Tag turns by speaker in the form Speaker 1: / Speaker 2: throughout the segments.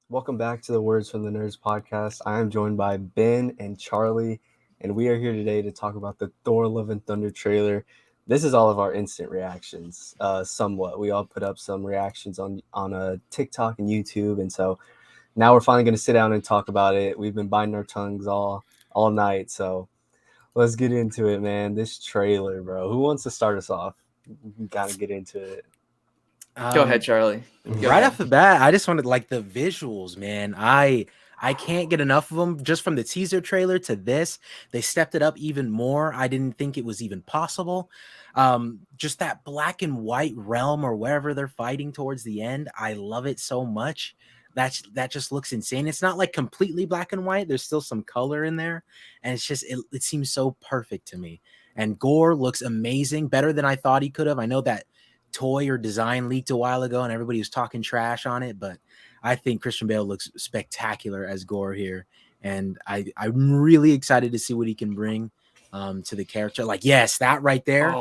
Speaker 1: Welcome back to the Words from the Nerds podcast. I am joined by Ben and Charlie, and we are here today to talk about the Thor Love and Thunder trailer. This is all of our instant reactions, somewhat. We all put up some reactions on TikTok and YouTube, and so now we're finally going to sit down and talk about it. We've been biting our tongues all night, so let's get into it, man. This trailer, bro. Who wants to start us off? We gotta get into it.
Speaker 2: Go ahead, Charlie. Go
Speaker 3: Right
Speaker 2: ahead.
Speaker 3: off the bat, I just wanted like the visuals, man. I can't get enough of them. Just from the teaser trailer to this, they stepped it up even more. I didn't think it was even possible. Just that black and white realm or wherever they're fighting towards the end, I love it so much. That just looks insane. It's not like completely black and white. There's still some color in there, and it seems so perfect to me. And Gore looks amazing, better than I thought he could have. I know that toy or design leaked a while ago and everybody was talking trash on it, but I think Christian Bale looks spectacular as Gore here, and I'm really excited to see what he can bring to the character. Like, yes, that right there,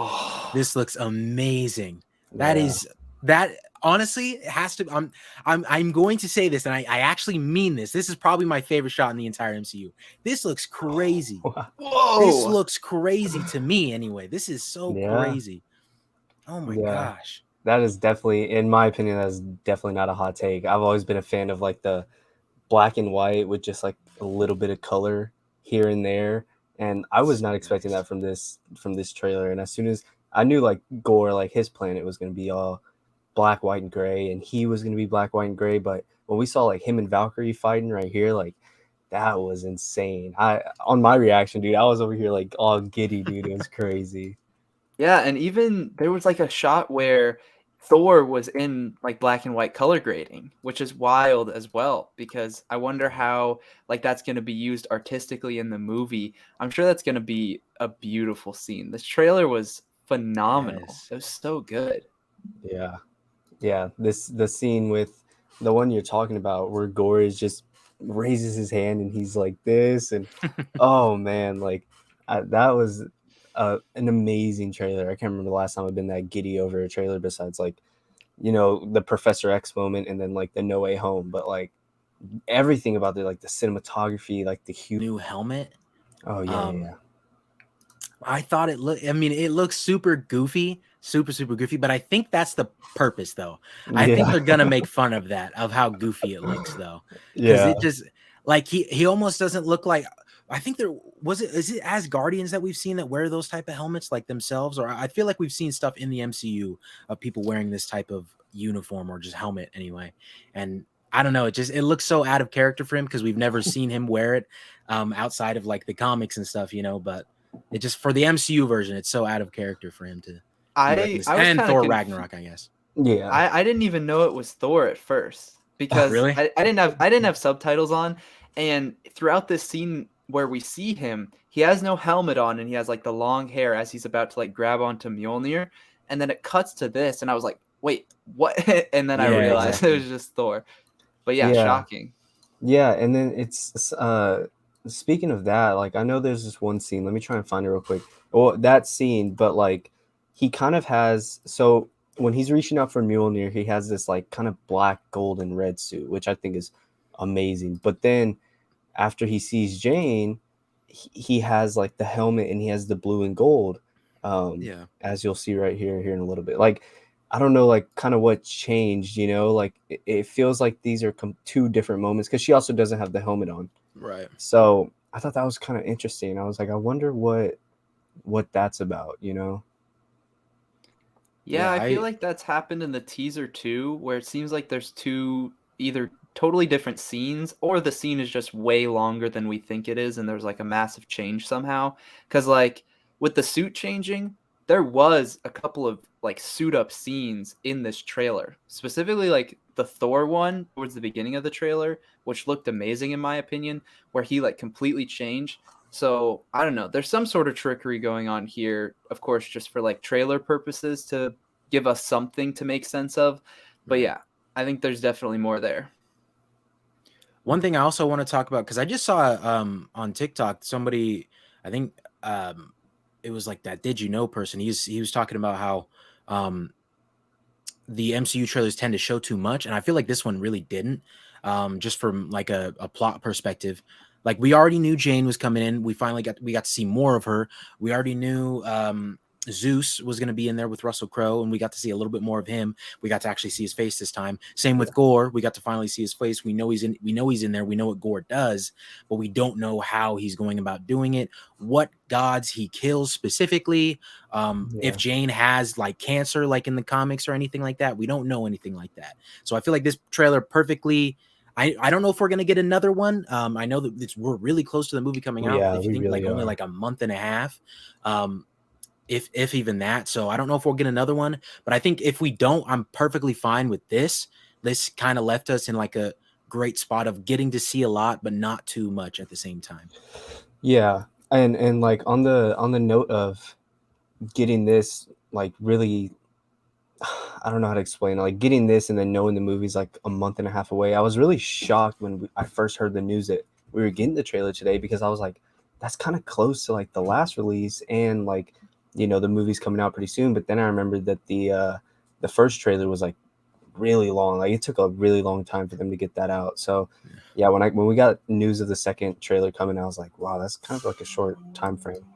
Speaker 3: this looks amazing. That honestly has to. I'm going to say this, and I actually mean this. This is probably my favorite shot in the entire MCU. This looks crazy.
Speaker 2: Whoa!
Speaker 3: This looks crazy to me, anyway. This is so crazy. Oh my gosh.
Speaker 1: That is definitely, in my opinion, that is definitely not a hot take. I've always been a fan of like the black and white with just like a little bit of color here and there. And I was not expecting that from this trailer. And as soon as I knew like Gore, like his planet was gonna be all black, white, and gray, and he was gonna be black, white, and gray. But when we saw like him and Valkyrie fighting right here, like that was insane. On my reaction, dude, I was over here like all giddy, dude. It was crazy.
Speaker 2: Yeah, and even there was like a shot where Thor was in like black and white color grading, which is wild as well, because I wonder how like that's going to be used artistically in the movie. I'm sure that's going to be a beautiful scene. This trailer was phenomenal.
Speaker 3: Yes.
Speaker 2: It was so good.
Speaker 1: Yeah. The scene with the one you're talking about where Gore is just raises his hand and he's like this, and oh man, like that was an amazing trailer. I can't remember the last time I've been that giddy over a trailer besides like, the Professor X moment and then like the No Way Home, but like everything about like the cinematography, like the huge
Speaker 3: New helmet.
Speaker 1: Oh yeah.
Speaker 3: I thought it looked, I mean, it looks super goofy, super goofy, but I think that's the purpose though. I think they're gonna make fun of that, of how goofy it looks though. Because it just like he almost doesn't look like, I think is it Asgardians that we've seen that wear those type of helmets like themselves? Or I feel like we've seen stuff in the MCU of people wearing this type of uniform or just helmet anyway. And I don't know, it looks so out of character for him because we've never seen him wear it outside of like the comics and stuff, but it just, for the MCU version, it's so out of character for him to
Speaker 2: I was
Speaker 3: and
Speaker 2: kinda
Speaker 3: Thor Ragnarok, I guess.
Speaker 1: Yeah.
Speaker 2: I didn't even know it was Thor at first because
Speaker 3: Really?
Speaker 2: I didn't have subtitles on, and throughout this scene where we see him, he has no helmet on and he has like the long hair as he's about to like grab onto Mjolnir, and then it cuts to this, and I was like, wait, what? And then I
Speaker 3: Yeah,
Speaker 2: realized
Speaker 3: exactly.
Speaker 2: it was just Thor. But yeah,
Speaker 1: Yeah.
Speaker 2: shocking.
Speaker 1: Yeah, and then it's speaking of that, like I know there's this one scene. Let me try and find it real quick. Well, that scene, but like he kind of has, so when he's reaching out for Mjolnir, he has this like kind of black, gold, and red suit, which I think is amazing. But then after he sees Jane, he has like the helmet and he has the blue and gold.
Speaker 3: Yeah.
Speaker 1: As you'll see right here in a little bit. Like I don't know, like kind of what changed, like it feels like these are two different moments because she also doesn't have the helmet on.
Speaker 3: Right.
Speaker 1: So I thought that was kind of interesting. I was like, I wonder what that's about,
Speaker 2: Yeah, I feel like that's happened in the teaser too, where it seems like there's two either totally different scenes or the scene is just way longer than we think it is and there's like a massive change somehow. Cause like with the suit changing, there was a couple of like suit up scenes in this trailer. Specifically like the Thor one towards the beginning of the trailer, which looked amazing in my opinion, where he like completely changed. So I don't know. There's some sort of trickery going on here, of course, just for like trailer purposes to give us something to make sense of. But yeah, I think there's definitely more there.
Speaker 3: One thing I also want to talk about, because I just saw on TikTok somebody, I think it was like that Did You Know person. He was talking about how the MCU trailers tend to show too much, and I feel like this one really didn't. just from like a plot perspective. Like we already knew Jane was coming in. We got to see more of her. We already knew Zeus was going to be in there with Russell Crowe, and we got to see a little bit more of him. We got to actually see his face this time. Same with Gore. We got to finally see his face. We know he's in. We know he's in there. We know what Gore does, but we don't know how he's going about doing it. What gods he kills specifically. If Jane has like cancer, like in the comics or anything like that, we don't know anything like that. So I feel like this trailer perfectly. I don't know if we're gonna get another one. I know that we're really close to the movie coming out.
Speaker 1: Yeah,
Speaker 3: If you
Speaker 1: we
Speaker 3: think
Speaker 1: really
Speaker 3: like only
Speaker 1: are.
Speaker 3: like a month and a half. If even that. So I don't know if we'll get another one, but I think if we don't, I'm perfectly fine with this. This kind of left us in like a great spot of getting to see a lot, but not too much at the same time.
Speaker 1: Yeah, and like on the note of getting this like really, I don't know how to explain it. Like getting this and then knowing the movie's like a month and a half away. I was really shocked when I first heard the news that we were getting the trailer today, because I was like, that's kind of close to like the last release, and like, you know, the movie's coming out pretty soon. But then I remembered that the first trailer was like really long. Like it took a really long time for them to get that out. So yeah, when we got news of the second trailer coming, I was like, wow, that's kind of like a short time frame.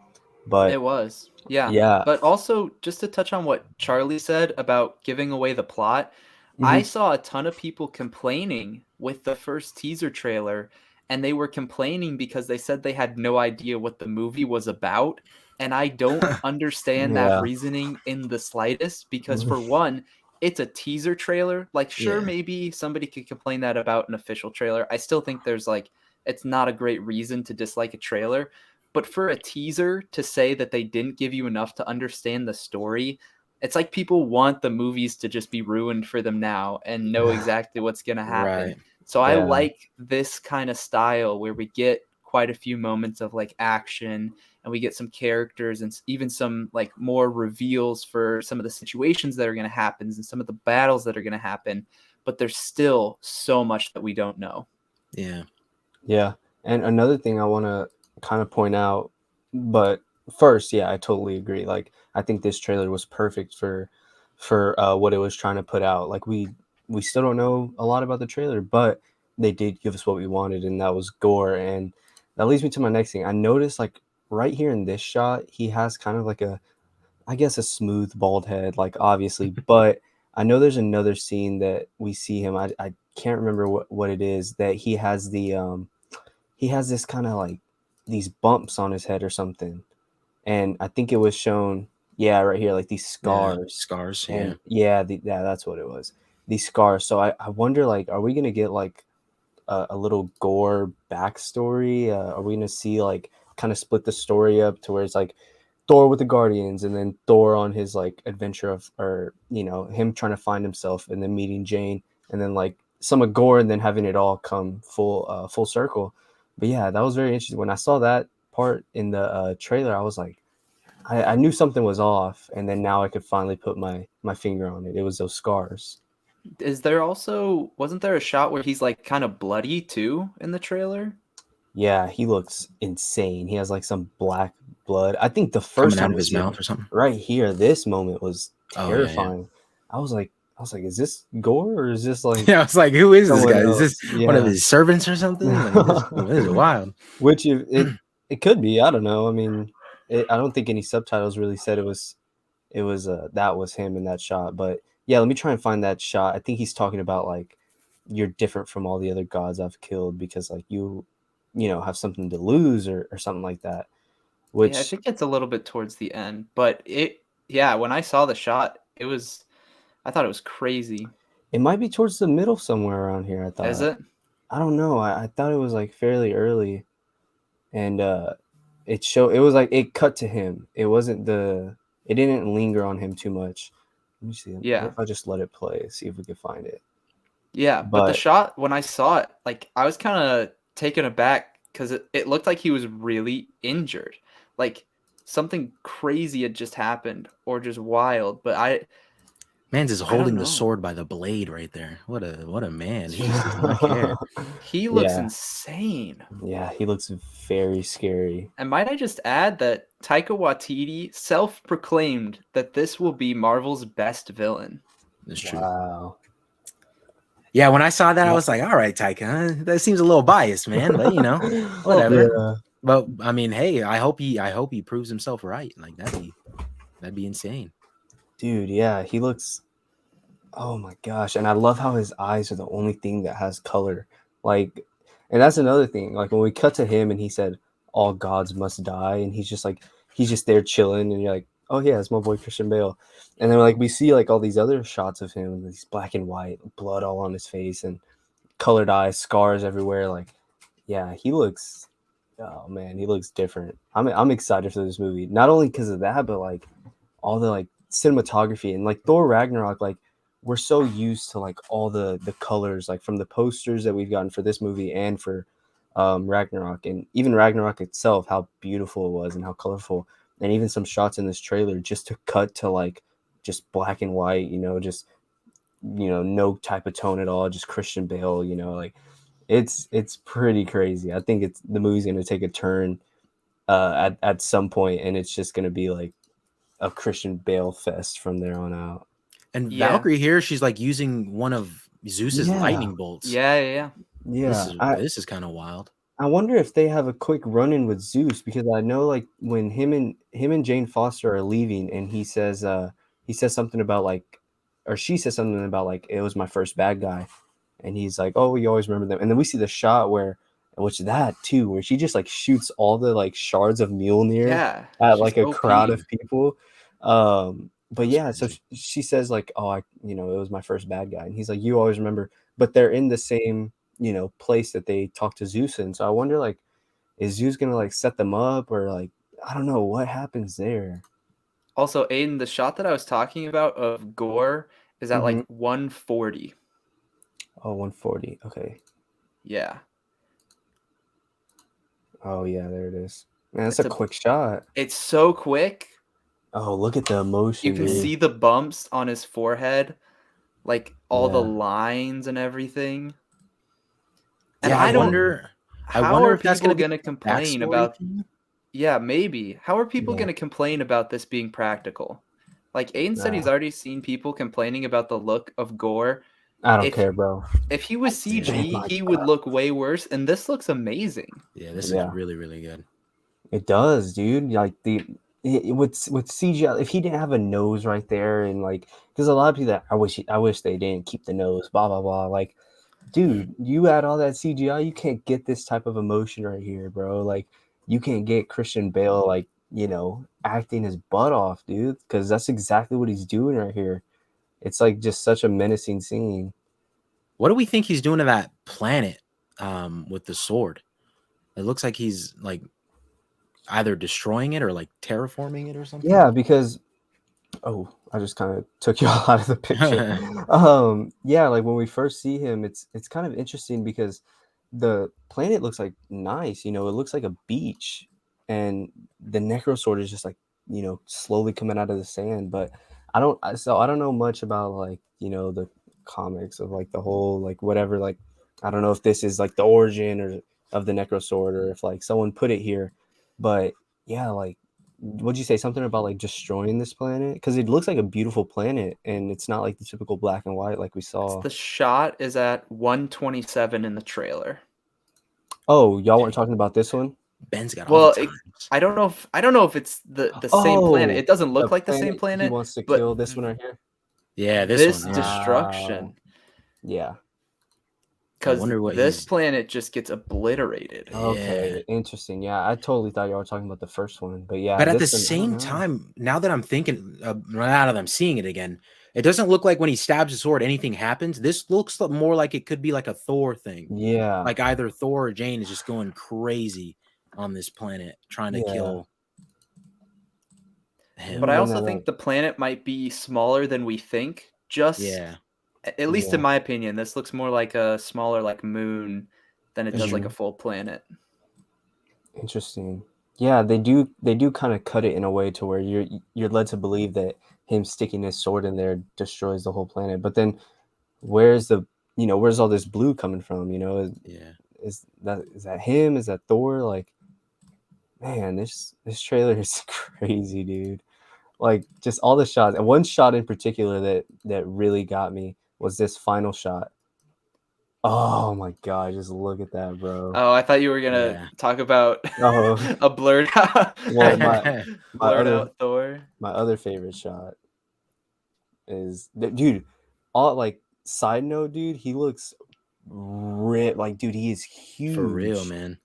Speaker 1: But
Speaker 2: It was. Yeah.
Speaker 1: yeah.
Speaker 2: But also, just to touch on what Charlie said about giving away the plot, I
Speaker 1: Mhm.
Speaker 2: saw a ton of people complaining with the first teaser trailer, and they were complaining because they said they had no idea what the movie was about. And I don't understand that
Speaker 1: Yeah.
Speaker 2: reasoning in the slightest because, for one, it's a teaser trailer. Like, sure,
Speaker 3: Yeah.
Speaker 2: maybe somebody could complain that about an official trailer. I still think there's like, it's not a great reason to dislike a trailer. But for a teaser to say that they didn't give you enough to understand the story, it's like people want the movies to just be ruined for them now and know exactly what's going to happen.
Speaker 3: Right.
Speaker 2: So I
Speaker 1: Yeah.
Speaker 2: like this kind of style where we get quite a few moments of like action and we get some characters and even some like more reveals for some of the situations that are going to happen and some of the battles that are going to happen. But there's still so much that we don't know.
Speaker 3: Yeah.
Speaker 1: Yeah. And another thing I want to kind of point out, but first, yeah, I totally agree. Like I think this trailer was perfect for what it was trying to put out. Like we still don't know a lot about the trailer, but they did give us what we wanted, and that was gore. And that leads me to my next thing. I noticed like right here in this shot, he has kind of like a, I guess, a smooth bald head, like obviously, but I know there's another scene that we see him. I can't remember what it is, that he has this kind of like these bumps on his head or something. And I think it was shown, yeah, right here, like these
Speaker 3: Yeah.
Speaker 1: scars.
Speaker 3: Scars. Yeah.
Speaker 1: And yeah, yeah, that's what it was. These scars. So I wonder, like, are we gonna get like a little Gore backstory? Are we gonna see like kind of split the story up to where it's like Thor with the Guardians, and then Thor on his like adventure of, or you know, him trying to find himself, and then meeting Jane, and then like some of Gore, and then having it all come full circle. But yeah, that was very interesting. When I saw that part in the trailer, I was like, I knew something was off, and then now I could finally put my finger on it. It was those scars.
Speaker 2: Is there also wasn't there a shot where he's like kind of bloody too in the trailer?
Speaker 1: Yeah, he looks insane. He has like some black blood. I think the first
Speaker 3: Coming out
Speaker 1: time
Speaker 3: of
Speaker 1: I
Speaker 3: his
Speaker 1: see it,
Speaker 3: mouth or something.
Speaker 1: right here, this moment was
Speaker 3: Oh yeah. Yeah.
Speaker 1: terrifying. I was like, is this Gore or is this like
Speaker 3: Yeah. I was like, who is this
Speaker 1: someone
Speaker 3: guy? Is this
Speaker 1: else?
Speaker 3: one of
Speaker 1: Yeah.
Speaker 3: his servants or something? Like this is wild.
Speaker 1: Which it could be. I don't know. I mean, I don't think any subtitles really said it was that was him in that shot. But yeah, let me try and find that shot. I think he's talking about like, you're different from all the other gods I've killed because like you know, have something to lose, or something like that.
Speaker 2: Yeah, I
Speaker 1: Which
Speaker 2: think it's a little bit towards the end, but yeah, when I saw the shot, I thought it was crazy.
Speaker 1: it might be towards the middle somewhere around here, I
Speaker 2: Is
Speaker 1: thought.
Speaker 2: it?
Speaker 1: I don't know. I thought it was like fairly early, and it was like it cut to him. It didn't linger on him too much. Let me see. What
Speaker 2: Yeah.
Speaker 1: if I just let it play, see if we can find it?
Speaker 2: Yeah, but the
Speaker 1: But
Speaker 2: shot when I saw it, like I was kind of taken aback because it looked like he was really injured. Like something crazy had just happened or just wild, but
Speaker 3: Man's is
Speaker 2: I don't
Speaker 3: holding the
Speaker 2: know.
Speaker 3: sword by the blade right there. What a man. He just does not care.
Speaker 2: He looks
Speaker 1: yeah,
Speaker 2: insane.
Speaker 1: yeah, he looks very scary.
Speaker 2: And might I just add that Taika Waititi self-proclaimed that this will be Marvel's best villain.
Speaker 3: That's true.
Speaker 1: Wow.
Speaker 3: Yeah, when I saw that, I
Speaker 1: Yeah.
Speaker 3: was like, all right, Taika, that seems a little biased, man. But whatever.
Speaker 1: Yeah.
Speaker 3: But I mean, hey, I hope he proves himself right. Like that'd be insane.
Speaker 1: Dude, yeah, he looks. Oh my gosh, and I love how his eyes are the only thing that has color. Like, and that's another thing. Like when we cut to him and he said, "All gods must die," and he's just there chilling, and you're like, "Oh yeah, it's my boy Christian Bale." And then like we see like all these other shots of him, these black and white, blood all on his face, and colored eyes, scars everywhere. Like, yeah, he looks. Oh man, he looks different. I'm excited for this movie, not only because of that, but like all the like cinematography and like Thor Ragnarok. Like we're so used to like all the colors, like from the posters that we've gotten for this movie and for Ragnarok, and even Ragnarok itself, how beautiful it was and how colorful, and even some shots in this trailer just to cut to like just black and white, just no type of tone at all, just Christian Bale, like it's pretty crazy. I think it's the movie's gonna take a turn at some point, and it's just gonna be like a Christian Bale fest from there on out.
Speaker 3: And
Speaker 2: Yeah.
Speaker 3: Valkyrie here, she's like using one of Zeus's
Speaker 1: Yeah,
Speaker 3: lightning bolts.
Speaker 2: Yeah.
Speaker 1: yeah.
Speaker 3: This is kind of wild.
Speaker 1: I wonder if they have a quick run-in with Zeus, because I know like when him and Jane Foster are leaving, and he says something about like, or she says something about like it was my first bad guy, and he's like, oh, you always remember them, and then we see the shot which that too, where she just like shoots all the like shards of Mjolnir
Speaker 2: Yeah.
Speaker 1: at
Speaker 2: She's
Speaker 1: like a crowd
Speaker 2: OP.
Speaker 1: of people. But
Speaker 3: That's
Speaker 1: yeah, so
Speaker 3: crazy.
Speaker 1: she says like, oh, it was my first bad guy, and he's like, you always remember, but they're in the same place that they talk to Zeus in. So I wonder like, is Zeus gonna like set them up, or like I don't know what happens there.
Speaker 2: Also, Aiden, the shot that I was talking about of Gore is at
Speaker 1: Mm-hmm.
Speaker 2: like 140.
Speaker 1: Oh, 140. Okay.
Speaker 2: Yeah.
Speaker 1: Oh yeah, there it is. Man, that's
Speaker 2: It's
Speaker 1: a
Speaker 2: a
Speaker 1: quick shot.
Speaker 2: it's so quick.
Speaker 1: Oh, look at the
Speaker 2: You
Speaker 1: emotion,
Speaker 2: can
Speaker 1: dude.
Speaker 2: see the bumps on his forehead, like all the
Speaker 1: Yeah.
Speaker 2: lines and everything. And
Speaker 3: Yeah,
Speaker 2: I don't
Speaker 3: I
Speaker 2: how
Speaker 3: wonder
Speaker 2: are
Speaker 3: if that's gonna
Speaker 2: people
Speaker 3: be
Speaker 2: going to
Speaker 3: a
Speaker 2: complain
Speaker 3: backstory
Speaker 2: about
Speaker 3: thing.
Speaker 2: Yeah, maybe. How are people
Speaker 1: Yeah.
Speaker 2: going to complain about this being practical? Like Aiden said he's
Speaker 1: Nah,
Speaker 2: already seen people complaining about the look of Gore.
Speaker 1: I don't
Speaker 2: If
Speaker 1: care, bro.
Speaker 2: if he was
Speaker 3: Yeah.
Speaker 2: CG,
Speaker 1: My
Speaker 2: he would
Speaker 1: God.
Speaker 2: look way worse, and this looks amazing.
Speaker 3: Yeah, this is
Speaker 1: Yeah,
Speaker 3: really, really good.
Speaker 1: it does, dude. Like with CGI, if he didn't have a nose right there, and like, because a lot of people that I wish they didn't keep the nose, blah blah blah. Like, dude, you add all that CGI, you can't get this type of emotion right here, bro. Like, you can't get Christian Bale like acting his butt off, dude, because that's exactly what he's doing right here. It's like just such a menacing scene.
Speaker 3: What do we think he's doing to that planet with the sword? It looks like he's like either destroying it or like terraforming it or something.
Speaker 1: Yeah, because oh, I just kind of took you all out of the picture. Yeah, like when we first see him, it's kind of interesting because the planet looks like nice, it looks like a beach, and the necro sword is just like, slowly coming out of the sand. But I don't know much about like, the comics of like the whole like whatever, like I don't know if this is like the origin or of the necro sword, or if like someone put it here. But yeah, like would you say something about like destroying this planet? Because it looks like a beautiful planet, and it's not like the typical black and white like we saw.
Speaker 2: The shot is at 127 in the trailer.
Speaker 1: Oh, y'all weren't
Speaker 3: Dang,
Speaker 1: talking about this one?
Speaker 3: Ben's got all the
Speaker 2: Well,
Speaker 3: times.
Speaker 2: I don't know if it's the same planet.
Speaker 1: Oh,
Speaker 2: It doesn't
Speaker 1: the
Speaker 2: look like the same
Speaker 1: planet he
Speaker 2: planet,
Speaker 1: wants to
Speaker 2: but
Speaker 1: kill. This one right here.
Speaker 3: Yeah, this one.
Speaker 2: this
Speaker 3: Yeah.
Speaker 2: destruction,
Speaker 1: Yeah.
Speaker 3: I
Speaker 2: because
Speaker 3: wonder what
Speaker 2: this
Speaker 3: he's.
Speaker 2: planet just gets obliterated.
Speaker 1: Okay,
Speaker 3: Yeah.
Speaker 1: interesting. Yeah, I totally thought y'all were talking about the first one, but yeah,
Speaker 3: But at the
Speaker 1: this one, I don't
Speaker 3: same
Speaker 1: know.
Speaker 3: time, now that I'm thinking, now that I'm seeing it again, it doesn't look like when he stabs his sword, anything happens. This looks more like it could be like a Thor thing.
Speaker 1: Yeah,
Speaker 3: Like either Thor or Jane is just going crazy on this planet trying to
Speaker 1: yeah.
Speaker 3: kill him.
Speaker 2: But I
Speaker 1: And
Speaker 2: also
Speaker 1: then like,
Speaker 2: think the planet might be smaller than we think. Just
Speaker 3: Yeah,
Speaker 2: at least in
Speaker 1: yeah,
Speaker 2: my opinion, this looks more like a smaller like moon than it
Speaker 3: that's
Speaker 2: does like
Speaker 3: true.
Speaker 2: a full planet.
Speaker 1: interesting. Yeah, they do kind of cut it in a way to where you're led to believe that him sticking his sword in there destroys the whole planet. But then where's where's all this blue coming from?
Speaker 3: Yeah.
Speaker 1: Is that him? Is that Thor? Like, man, this trailer is crazy, dude. Like, just all the shots, and one shot in particular that really got me was this final shot. Oh my god, just look at that, bro.
Speaker 2: Oh, I thought you were gonna
Speaker 3: Yeah.
Speaker 2: talk about
Speaker 1: Oh,
Speaker 2: a blurred out,
Speaker 1: well, my my
Speaker 2: blurred
Speaker 1: other
Speaker 2: out Thor.
Speaker 1: my other favorite shot is dude. All like side note, dude, he looks ripped. Like, dude, he is
Speaker 3: For real,
Speaker 1: huge.
Speaker 3: man.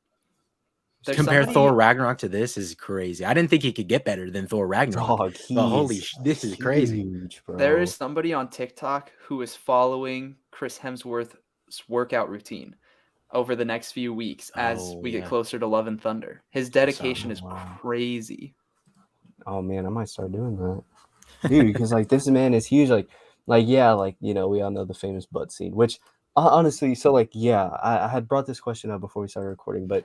Speaker 2: There's
Speaker 3: Compare Thor
Speaker 2: somebody
Speaker 3: Ragnarok to this is crazy. I didn't think he could get better than Thor Ragnarok,
Speaker 1: Dog,
Speaker 3: but
Speaker 1: he
Speaker 3: holy,
Speaker 1: is
Speaker 3: this is crazy.
Speaker 1: huge,
Speaker 2: there is
Speaker 1: bro.
Speaker 2: somebody on TikTok who is following Chris Hemsworth's workout routine over the next few weeks as
Speaker 3: Oh
Speaker 2: we get
Speaker 3: yeah,
Speaker 2: closer to Love and Thunder. His
Speaker 3: I saw
Speaker 2: dedication
Speaker 1: Oh
Speaker 3: that.
Speaker 2: is
Speaker 1: wow.
Speaker 2: crazy.
Speaker 1: Oh man, I might start doing that, dude. Because like this man is huge. Like yeah, like we all know the famous butt scene. Which honestly, so like yeah, I had brought this question up before we started recording, but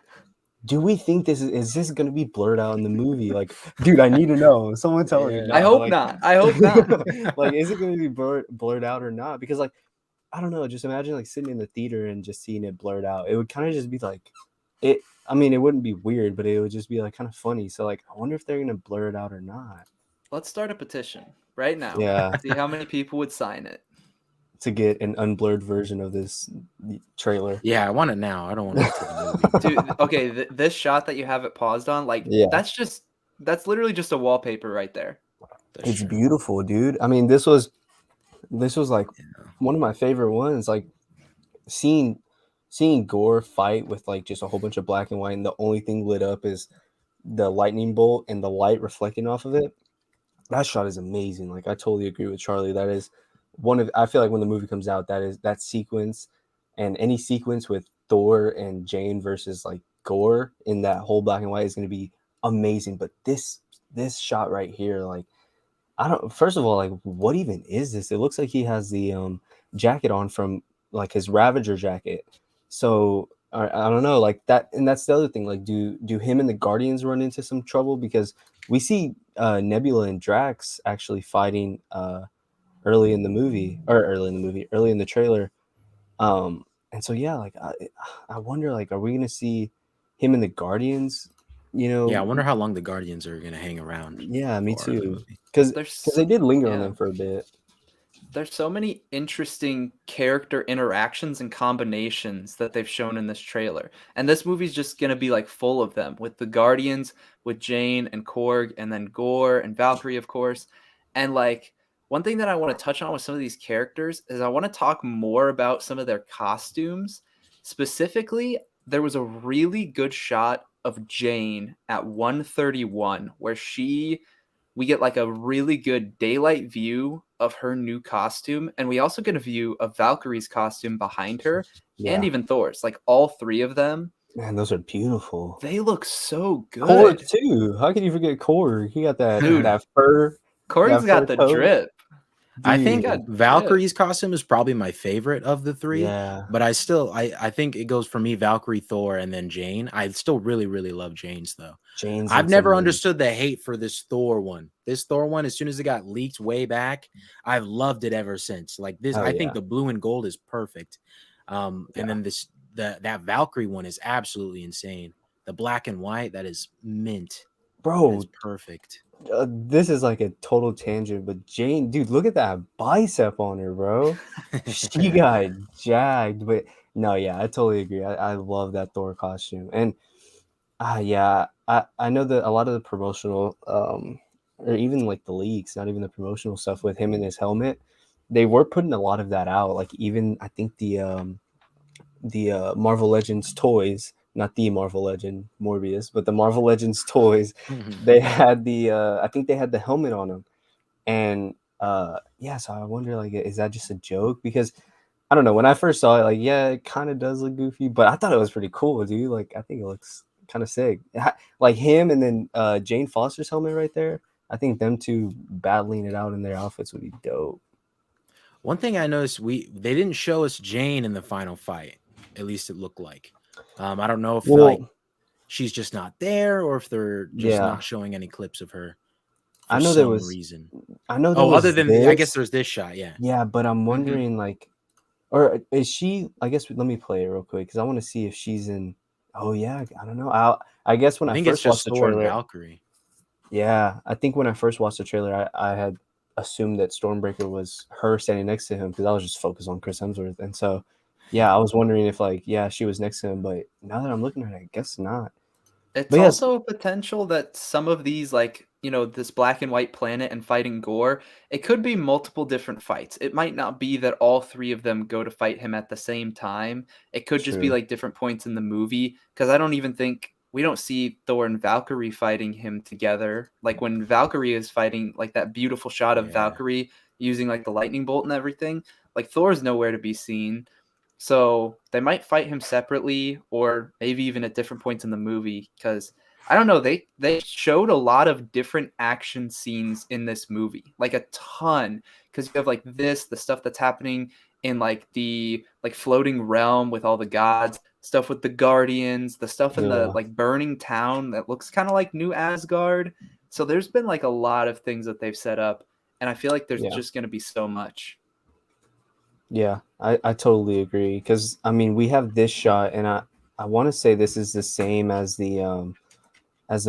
Speaker 1: do we think is this gonna be blurred out in the movie? Like, dude, I need to know. Someone tell me
Speaker 3: Yeah.
Speaker 2: I
Speaker 1: now.
Speaker 2: hope
Speaker 1: Like,
Speaker 2: not. I hope not.
Speaker 1: like, is it gonna be blurred out or not? Because like, I don't know. Just imagine like sitting in the theater and just seeing it blurred out. It would kind of just be like, it. I mean, it wouldn't be weird, but it would just be like kind of funny. So like, I wonder if they're gonna blur it out or not.
Speaker 2: Let's start a petition right now.
Speaker 1: Yeah,
Speaker 2: See how many people would sign it.
Speaker 1: to get an unblurred version of this trailer.
Speaker 3: Yeah, I want it now. I don't want to wait till the movie.
Speaker 2: Dude, okay, this shot that you have it paused on, like
Speaker 1: Yeah,
Speaker 2: that's literally just a wallpaper right there.
Speaker 3: That's
Speaker 1: it's
Speaker 3: true.
Speaker 1: beautiful, dude. I mean, this was like
Speaker 3: Yeah.
Speaker 1: one of my favorite ones. Like seeing Gore fight with like just a whole bunch of black and white, and the only thing lit up is the lightning bolt and the light reflecting off of it. That shot is amazing. Like I totally agree with Charlie. That is one of I feel like when the movie comes out, that sequence and any sequence with Thor and Jane versus like Gore in that whole black and white is going to be amazing. But this shot right here, like I don't. First of all, like what even is this? It looks like he has the jacket on from like his Ravager jacket. So I don't know, like that, and that's the other thing. Like, do him and the Guardians run into some trouble because we see Nebula and Drax actually fighting early in the trailer. And so yeah, like I wonder, like, are we gonna see him and the Guardians? You
Speaker 3: Yeah, I
Speaker 1: know,
Speaker 3: wonder how long the Guardians are gonna hang around
Speaker 1: yeah, me
Speaker 3: for in the
Speaker 1: too.
Speaker 3: movie.
Speaker 1: Because they did linger on
Speaker 2: Yeah.
Speaker 1: them for a bit.
Speaker 2: There's so many interesting character interactions and combinations that they've shown in this trailer. And this movie's just going to be like full of them with the Guardians, with Jane and Korg, and then Gore and Valkyrie, of course. And like one thing that I want to touch on with some of these characters is I want to talk more about some of their costumes. Specifically, there was a really good shot of Jane at 131 where we get like a really good daylight view of her new costume, and we also get a view of Valkyrie's costume behind her, and
Speaker 1: Yeah,
Speaker 2: even Thor's. Like all three of them,
Speaker 1: man, those are beautiful.
Speaker 2: they look so
Speaker 1: Korg
Speaker 2: good,
Speaker 1: too. How can you forget Korg? He got that
Speaker 2: dude.
Speaker 1: that fur
Speaker 2: Korg's
Speaker 1: that
Speaker 2: got
Speaker 1: fur
Speaker 2: the
Speaker 1: coat,
Speaker 2: drip.
Speaker 3: I
Speaker 2: He's
Speaker 3: think
Speaker 1: dude.
Speaker 2: got drip.
Speaker 3: Valkyrie's costume is probably my favorite of the three,
Speaker 1: Yeah,
Speaker 3: but I think it goes for me Valkyrie, Thor, and then Jane. I still really, really love Jane's though.
Speaker 1: Jane's
Speaker 3: I've
Speaker 1: looks
Speaker 3: never
Speaker 1: amazing.
Speaker 3: understood the hate for this Thor one. This Thor one, as soon as it got leaked way back, I've loved it ever since. Like this,
Speaker 1: Oh
Speaker 3: I think
Speaker 1: yeah,
Speaker 3: the blue and gold is perfect. And
Speaker 1: yeah,
Speaker 3: then that Valkyrie one is absolutely insane. The black and white, that is mint. That is
Speaker 1: bro.
Speaker 3: perfect.
Speaker 1: This is like a total tangent, but Jane, dude, look at that bicep on her, bro. She got jacked, but no, yeah, I totally agree. I love that Thor costume, and yeah, I know that a lot of the promotional, or even like the leaks, not even the promotional stuff with him in his helmet, they were putting a lot of that out. Like even I think the Marvel Legends toys, not the Marvel Legend Morbius, but the Marvel Legends toys, they had I think they had the helmet on them, and yeah, so I wonder like, is that just a joke? Because I don't know. When I first saw it, like, yeah, it kind of does look goofy, but I thought it was pretty cool, dude. Like, I think it looks kind of sick. Like him and then Jane Foster's helmet right there. I think them two battling it out in their outfits would be dope.
Speaker 3: One thing I noticed, they didn't show us Jane in the final fight. At least it looked like. I don't know if like
Speaker 1: Well,
Speaker 3: she's just not there or if they're just
Speaker 1: yeah,
Speaker 3: not showing any clips of her
Speaker 1: I
Speaker 3: for
Speaker 1: know there
Speaker 3: some
Speaker 1: was,
Speaker 3: reason.
Speaker 1: I know there
Speaker 3: Oh, other
Speaker 1: was
Speaker 3: than I guess
Speaker 1: this,
Speaker 3: there's this shot, yeah.
Speaker 1: yeah, but I'm
Speaker 2: Mhm.
Speaker 1: wondering like, or is she? I guess let me play it real quick because I want to see if she's in. Oh yeah, I don't know. I guess when
Speaker 3: I
Speaker 1: I
Speaker 3: think it's
Speaker 1: first watched
Speaker 3: just
Speaker 1: the
Speaker 3: Thor and
Speaker 1: trailer,
Speaker 3: Valkyrie.
Speaker 1: yeah, I think when I first watched the trailer, I had assumed that Stormbreaker was her standing next to him because I was just focused on Chris Hemsworth, and so Yeah, I was wondering if like yeah she was next to him, but now that I'm looking at it, I guess not.
Speaker 2: It's
Speaker 1: But yes,
Speaker 2: also a potential that some of these, like, this black and white planet and fighting Gore, it could be multiple different fights. It might not be that all three of them go to fight him at the same time. It could just be
Speaker 1: true.
Speaker 2: like different points in the movie. Because I don't even think we don't see Thor and Valkyrie fighting him together. Like when Valkyrie is fighting, like that beautiful shot of
Speaker 3: Yeah.
Speaker 2: Valkyrie using like the lightning bolt and everything, like Thor's nowhere to be seen. So they might fight him separately or maybe even at different points in the movie because I don't know, they showed a lot of different action scenes in this movie. Like a ton because you have like the stuff that's happening in like the like floating realm with all the gods, stuff with the guardians, the stuff in the
Speaker 1: Yeah,
Speaker 2: like burning town that looks kind of like New Asgard. So there's been like a lot of things that they've set up and I feel like there's
Speaker 1: yeah,
Speaker 2: just going to be so much.
Speaker 1: yeah. I totally agree because I mean we have this shot, and I want to say this is the same as the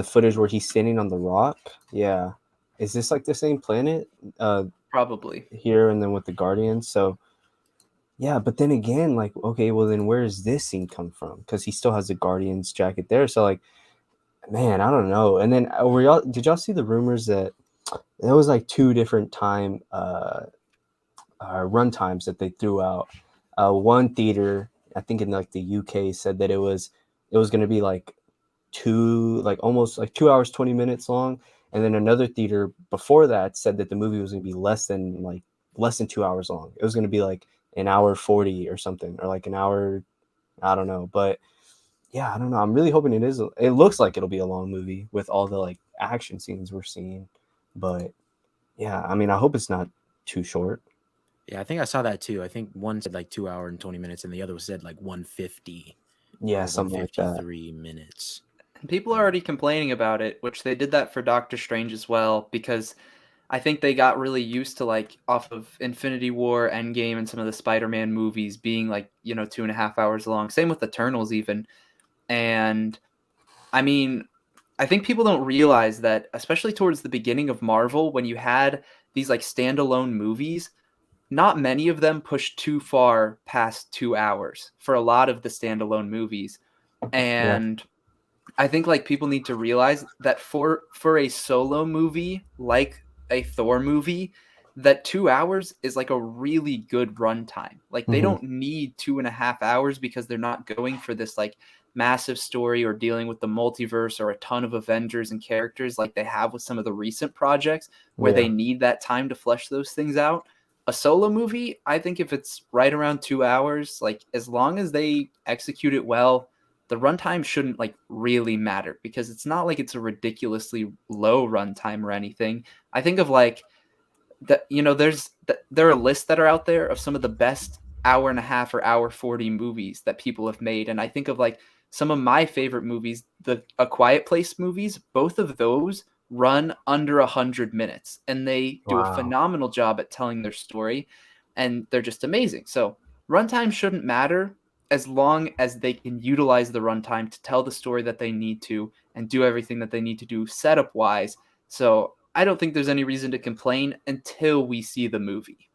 Speaker 1: footage where he's standing on the rock. Yeah, is this like the same planet
Speaker 2: Probably.
Speaker 1: here and then with the Guardians? So yeah, but then again, like okay, well then where does this scene come from? Because he still has the Guardians jacket there. So like, man, I don't know. And then were y'all did y'all see the rumors that there was like two different run times that they threw out. One theater, I think in like the UK, said that it was going to be like almost like 2 hours 20 minutes long, and then another theater before that said that the movie was going to be less than 2 hours long. It was going to be like an hour 40 or something, or like an hour. I don't know, but yeah, I don't know. I'm really hoping it is. It looks like it'll be a long movie with all the like action scenes we're seeing, but yeah, I mean, I hope it's not too short.
Speaker 3: Yeah, I think I saw that too. I think one said like 2 hour and 20 minutes, and the other said like 150
Speaker 1: Yeah,
Speaker 3: or
Speaker 1: something like that.
Speaker 3: 153 minutes.
Speaker 2: And people are
Speaker 3: Yeah.
Speaker 2: already complaining about it, which they did that for Doctor Strange as well, because I think they got really used to like off of Infinity War, Endgame, and some of the Spider-Man movies being like, 2.5 hours long. Same with Eternals even. And I mean, I think people don't realize that, especially towards the beginning of Marvel, when you had these like standalone movies, not many of them pushed too far past 2 hours for a lot of the standalone movies.
Speaker 1: Yeah.
Speaker 2: And I think like people need to realize that for a solo movie like a Thor movie, that 2 hours is like a really good runtime. Like they
Speaker 1: Hmm.
Speaker 2: don't need 2.5 hours because they're not going for this like massive story or dealing with the multiverse or a ton of Avengers and characters like they have with some of the recent projects where they
Speaker 1: Yeah.
Speaker 2: need that time to flesh those things out. A solo movie, I think if it's right around 2 hours, like as long as they execute it well, the runtime shouldn't like really matter because it's not like it's a ridiculously low runtime or anything. I think of like that, there are lists that are out there of some of the best hour and a half or hour 40 movies that people have made, and I think of like some of my favorite movies, the A Quiet Place movies. Both of those run under 100 minutes, and they do a
Speaker 1: Wow.
Speaker 2: phenomenal job at telling their story, and they're just amazing. So runtime shouldn't matter as long as they can utilize the runtime to tell the story that they need to and do everything that they need to do setup wise. So I don't think there's any reason to complain until we see the movie.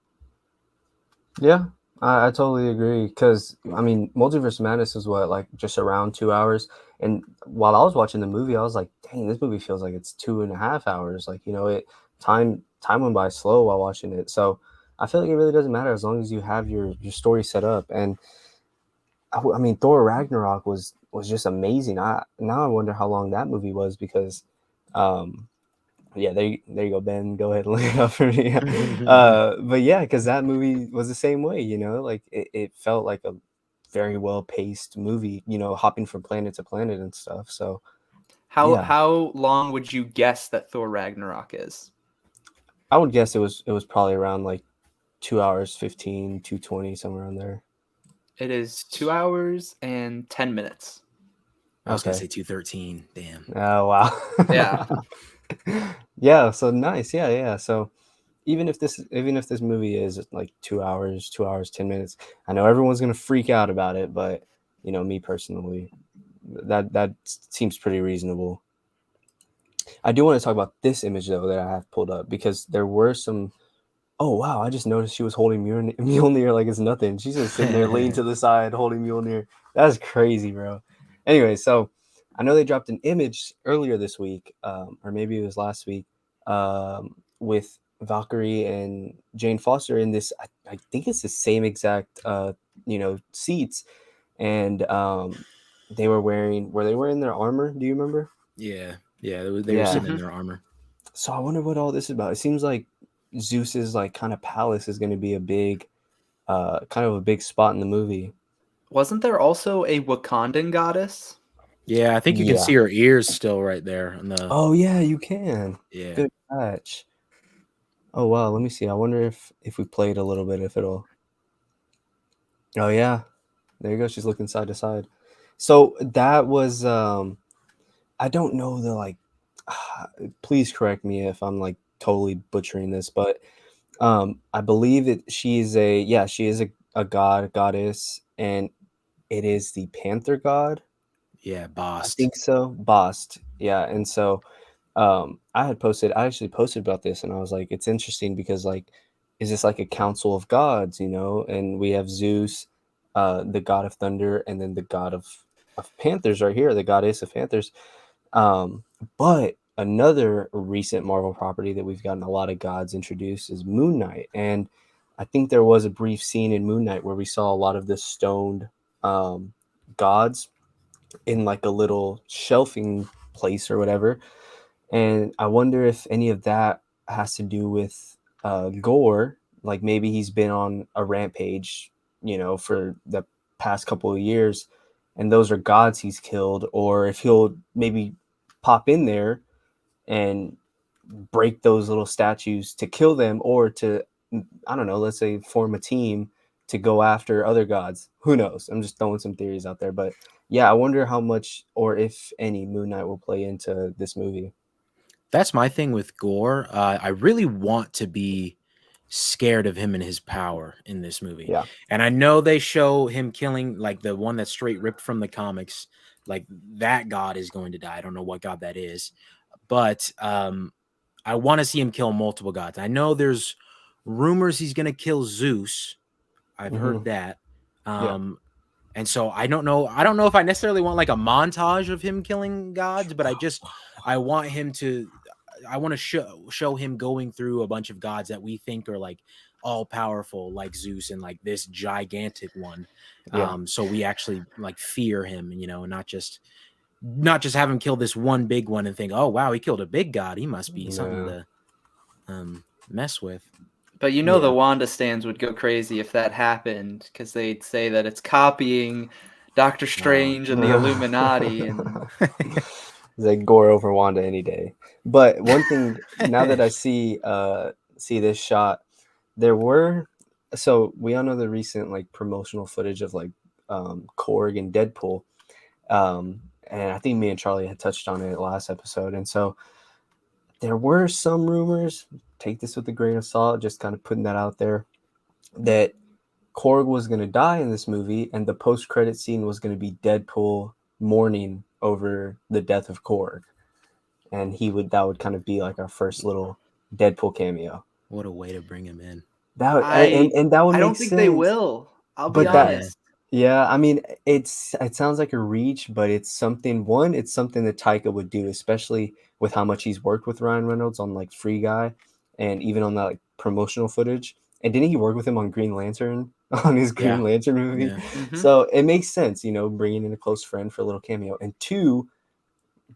Speaker 1: Yeah, I totally agree. Because I mean, Multiverse Madness is what like just around 2 hours, and while I was watching the movie, I was like, dang, this movie feels like it's 2.5 hours. Like time went by slow while watching it. So I feel like it really doesn't matter as long as you have your story set up. And I mean, Thor Ragnarok was just amazing. I now I wonder how long that movie was because. Um, Yeah, there you go, Ben. Go ahead and look it up for me. But yeah, because that movie was the same way, like it felt like a very well paced movie, hopping from planet to planet and stuff. So
Speaker 2: How
Speaker 1: yeah,
Speaker 2: how long would you guess that Thor Ragnarok is?
Speaker 1: I would guess it was probably around like 2 hours 15, 220, somewhere around there.
Speaker 2: It is 2 hours and 10 minutes.
Speaker 3: I was gonna
Speaker 1: Okay.
Speaker 3: say 213. Damn.
Speaker 1: Oh
Speaker 2: Yeah.
Speaker 1: wow. Yeah. So nice. Yeah, yeah. So even if this movie is like 2 hours, 2 hours 10 minutes, I know everyone's gonna freak out about it, but me personally, that seems pretty reasonable. I do want to talk about this image though that I have pulled up because there were some Oh wow! I just noticed she was holding Mjolnir like it's nothing. She's just sitting there, leaning to the side, holding Mjolnir. That's crazy, bro. Anyway, so I know they dropped an image earlier this week, or maybe it was last week, with Valkyrie and Jane Foster in this. I think it's the same exact, seats, and they were wearing. Were they wearing their armor? Do you remember?
Speaker 3: Yeah, they were
Speaker 1: Yeah.
Speaker 3: sitting in
Speaker 2: Mhm.
Speaker 3: their armor.
Speaker 1: So I wonder what all this is about. It seems like Zeus's like kind of palace is going to be a big, kind of a big spot in the movie.
Speaker 2: Wasn't there also a Wakandan goddess?
Speaker 3: Yeah, I think you can
Speaker 1: Yeah.
Speaker 3: see her ears still right there on the.
Speaker 1: Oh yeah, you can.
Speaker 3: Yeah,
Speaker 1: Good catch. Oh wow, let me see. I wonder if we played a little bit, if it'll. Oh yeah, there you go. She's looking side to side. So that was I don't know the like. Please correct me if I'm like totally butchering this, but I believe that she is a goddess, and it is the Panther god.
Speaker 3: yeah,
Speaker 1: I
Speaker 3: Bast.
Speaker 1: think so. Bast. Yeah. And so I actually posted about this, and I was like, it's interesting because like, is this like a council of gods, And we have Zeus, the god of thunder, and then the god of panthers right here, the goddess of panthers. Um, but another recent Marvel property that we've gotten a lot of gods introduced is Moon Knight. And I think there was a brief scene in Moon Knight where we saw a lot of the stoned gods in like a little shelving place or whatever. And I wonder if any of that has to do with Gore. Like maybe he's been on a rampage, for the past couple of years, and those are gods he's killed, or if he'll maybe pop in there and break those little statues to kill them, or to, I don't know, let's say form a team to go after other gods. Who knows? I'm just throwing some theories out there, but yeah, I wonder how much or if any Moon Knight will play into this movie.
Speaker 3: That's my thing with Gore. I really want to be scared of him and his power in this movie.
Speaker 1: Yeah.
Speaker 3: And I know they show him killing like the one that's straight ripped from the comics. Like that god is going to die. I don't know what god that is, but I want to see him kill multiple gods. I know there's rumors he's going to kill Zeus. I've
Speaker 1: Hmm.
Speaker 3: heard that.
Speaker 1: Yeah.
Speaker 3: And so I don't know. I don't know if I necessarily want like a montage of him killing gods, but I want him to. I want to show him going through a bunch of gods that we think are like all powerful, like Zeus and like this gigantic one.
Speaker 1: Yeah.
Speaker 3: So we actually like fear him, and not just have him kill this one big one and think, oh wow, he killed a big god. He must be something
Speaker 1: Yeah.
Speaker 3: to mess with.
Speaker 2: But the
Speaker 1: Yeah.
Speaker 2: Wanda stands would go crazy if that happened because they'd say that it's copying Doctor
Speaker 3: Oh.
Speaker 2: Strange and the Illuminati. And
Speaker 1: It's like Gore over Wanda any day. But one thing, now that I see this shot, there were so we all know the recent like promotional footage of like Korg and Deadpool. And I think me and Charlie had touched on it last episode. And so there were some rumors, take this with a grain of salt, just kind of putting that out there, that Korg was going to die in this movie, and the post-credit scene was going to be Deadpool mourning over the death of Korg, and that would kind of be like our first little Deadpool cameo.
Speaker 3: What a way to bring him in.
Speaker 1: And that would
Speaker 2: I
Speaker 1: make
Speaker 2: don't think they
Speaker 1: sense.
Speaker 2: will. I'll be
Speaker 1: But that,
Speaker 3: Yeah.
Speaker 2: honest.
Speaker 1: yeah, I mean, it sounds like a reach, but it's something. One, it's something that Taika would do, especially with how much he's worked with Ryan Reynolds on like Free Guy, and even on that like promotional footage. And didn't he work with him on Green Lantern, on his
Speaker 3: Yeah.
Speaker 1: Green Lantern movie?
Speaker 3: Yeah.
Speaker 2: Hmm.
Speaker 1: So it makes sense, bringing in a close friend for a little cameo. And two,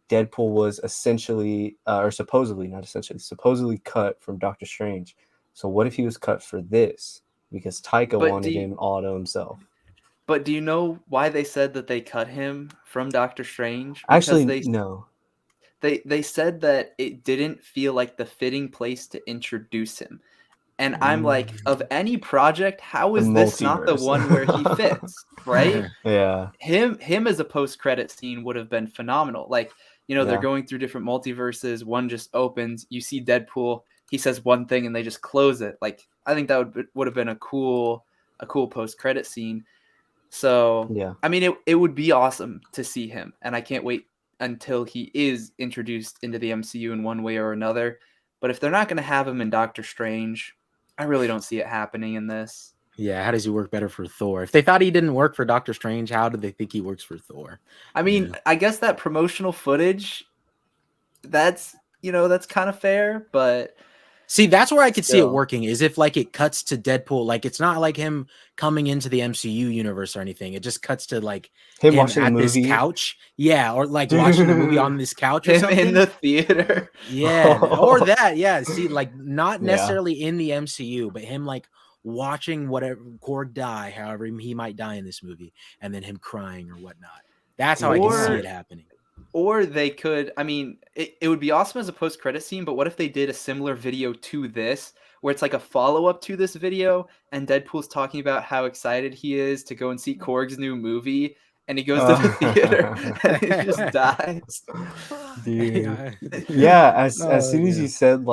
Speaker 1: Deadpool was essentially, or supposedly, not essentially, supposedly cut from Doctor Strange. So what if he was cut for this? Because Taika
Speaker 2: But do
Speaker 1: wanted
Speaker 2: you,
Speaker 1: him all to himself.
Speaker 2: but do you know why they said that they cut him from Doctor Strange? Because
Speaker 1: Actually, no.
Speaker 2: they said that it didn't feel like the fitting place to introduce him. And I'm like, of any project, how
Speaker 1: The
Speaker 2: is this not the
Speaker 1: multiverse.
Speaker 2: one where he fits, right?
Speaker 1: Yeah,
Speaker 2: Him as a post-credit scene would have been phenomenal. Like, they're
Speaker 1: yeah,
Speaker 2: going through different multiverses. One just opens, you see Deadpool, he says one thing and they just close it. Like, I think that would have been a cool post-credit scene. So,
Speaker 1: yeah,
Speaker 2: I mean, it would be awesome to see him, and I can't wait until he is introduced into the MCU in one way or another. But if they're not going to have him in Doctor Strange, I really don't see it happening in this.
Speaker 3: Yeah, how does he work better for Thor? If they thought he didn't work for Doctor Strange, how do they think he works for Thor?
Speaker 2: I mean, I guess that promotional footage, that's kind of fair, but
Speaker 3: see, that's where I could see it
Speaker 2: still.
Speaker 3: working, is if like it cuts to Deadpool, like it's not like him coming into the MCU universe or anything. It just cuts to like
Speaker 1: Him
Speaker 3: him
Speaker 1: watching a
Speaker 3: at this
Speaker 1: movie.
Speaker 3: couch. Yeah, or like watching the movie on
Speaker 1: Dude.
Speaker 3: this couch or
Speaker 2: Him
Speaker 3: something.
Speaker 2: in the theater.
Speaker 3: Yeah, or that. Yeah, see, like not
Speaker 1: Yeah.
Speaker 3: necessarily in the MCU, but him like watching whatever Korg die, however he might die in this movie, and then him crying or whatnot. That's how I can see
Speaker 2: Or-
Speaker 3: it happening.
Speaker 2: Or they could, I mean, it would be awesome as a post-credit scene, but what if they did a similar video to this, where it's like a follow-up to this video, and Deadpool's talking about how excited he is to go and see Korg's new movie, and he goes to the theater, and he just dies.
Speaker 1: Dude. Yeah, as
Speaker 3: Oh,
Speaker 1: soon as
Speaker 3: yeah.
Speaker 1: you said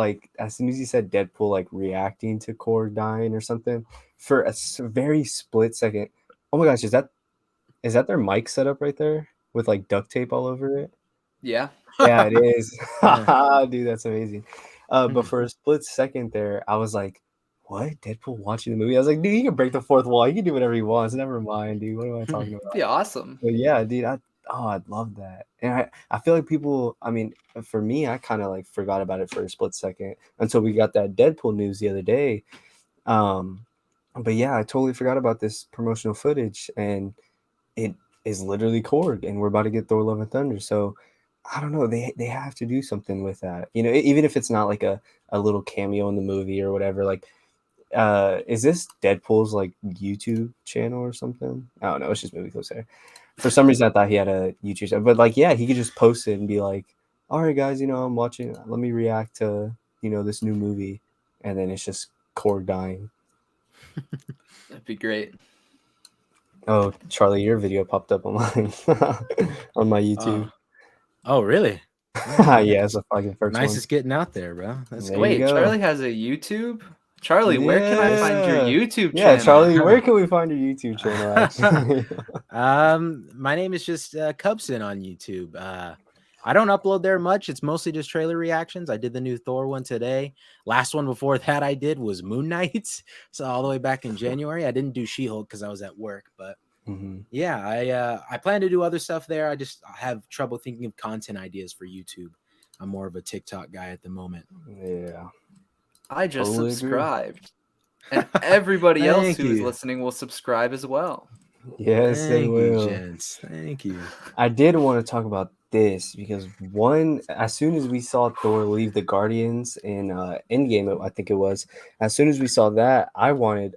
Speaker 1: Deadpool like reacting to Korg dying or something, for a very split second, oh my gosh, is that their mic setup right there with like duct tape all over it?
Speaker 2: Yeah.
Speaker 1: Yeah, it is.
Speaker 3: Yeah.
Speaker 1: Dude, that's amazing. But for a split second there, I was like, what? Deadpool watching the movie? I was like, dude, he can break the fourth wall. He can do whatever he wants. Never mind, dude. What am I talking
Speaker 2: It'd
Speaker 1: about?
Speaker 2: be awesome.
Speaker 1: But yeah, dude, I'd love that. And I feel like people, I mean, for me, I kind of like forgot about it for a split second until we got that Deadpool news the other day. But yeah, I totally forgot about this promotional footage, and it is literally Korg, and we're about to get Thor Love and Thunder. So I don't know, they have to do something with that. You know, even if it's not like a little cameo in the movie or whatever, like is this Deadpool's like YouTube channel or something? I don't know, it's just Movie Clips there. For some reason I thought he had a YouTube channel, but like yeah, he could just post it and be like, all right guys, you know, I'm watching, let me react to, you know, this new movie, and then it's just Korg dying.
Speaker 2: That'd be great.
Speaker 1: Oh, Charlie, your video popped up on mine on my YouTube.
Speaker 3: Oh, really?
Speaker 1: Yeah, it's the fucking first
Speaker 3: Nice
Speaker 1: one.
Speaker 3: is getting out there, bro. That's
Speaker 1: There
Speaker 3: cool.
Speaker 1: you
Speaker 2: Wait,
Speaker 1: go.
Speaker 2: Charlie has a YouTube? Charlie, where can I find your
Speaker 1: Yeah.
Speaker 2: YouTube
Speaker 1: Yeah,
Speaker 2: channel?
Speaker 1: Charlie, where can we find your YouTube channel actually?
Speaker 3: My name is just Cubson on YouTube. I don't upload there much. It's mostly just trailer reactions. I did the new Thor one today. Last one before that I did was Moon Knight. So all the way back in January. I didn't do She-Hulk because I was at work, but yeah, I plan to do other stuff there. I just have trouble thinking of content ideas for YouTube. I'm more of a TikTok guy at the moment.
Speaker 1: Yeah.
Speaker 2: I just
Speaker 1: Totally agree.
Speaker 2: subscribed. And everybody else
Speaker 3: Thank
Speaker 2: who is
Speaker 3: you.
Speaker 2: listening will subscribe as well.
Speaker 1: Yes, they
Speaker 3: Thank you,
Speaker 1: will.
Speaker 3: gents. Thank you.
Speaker 1: I did want to talk about this because as soon as we saw Thor leave the Guardians in Endgame, I think it was, as soon as we saw that, I wanted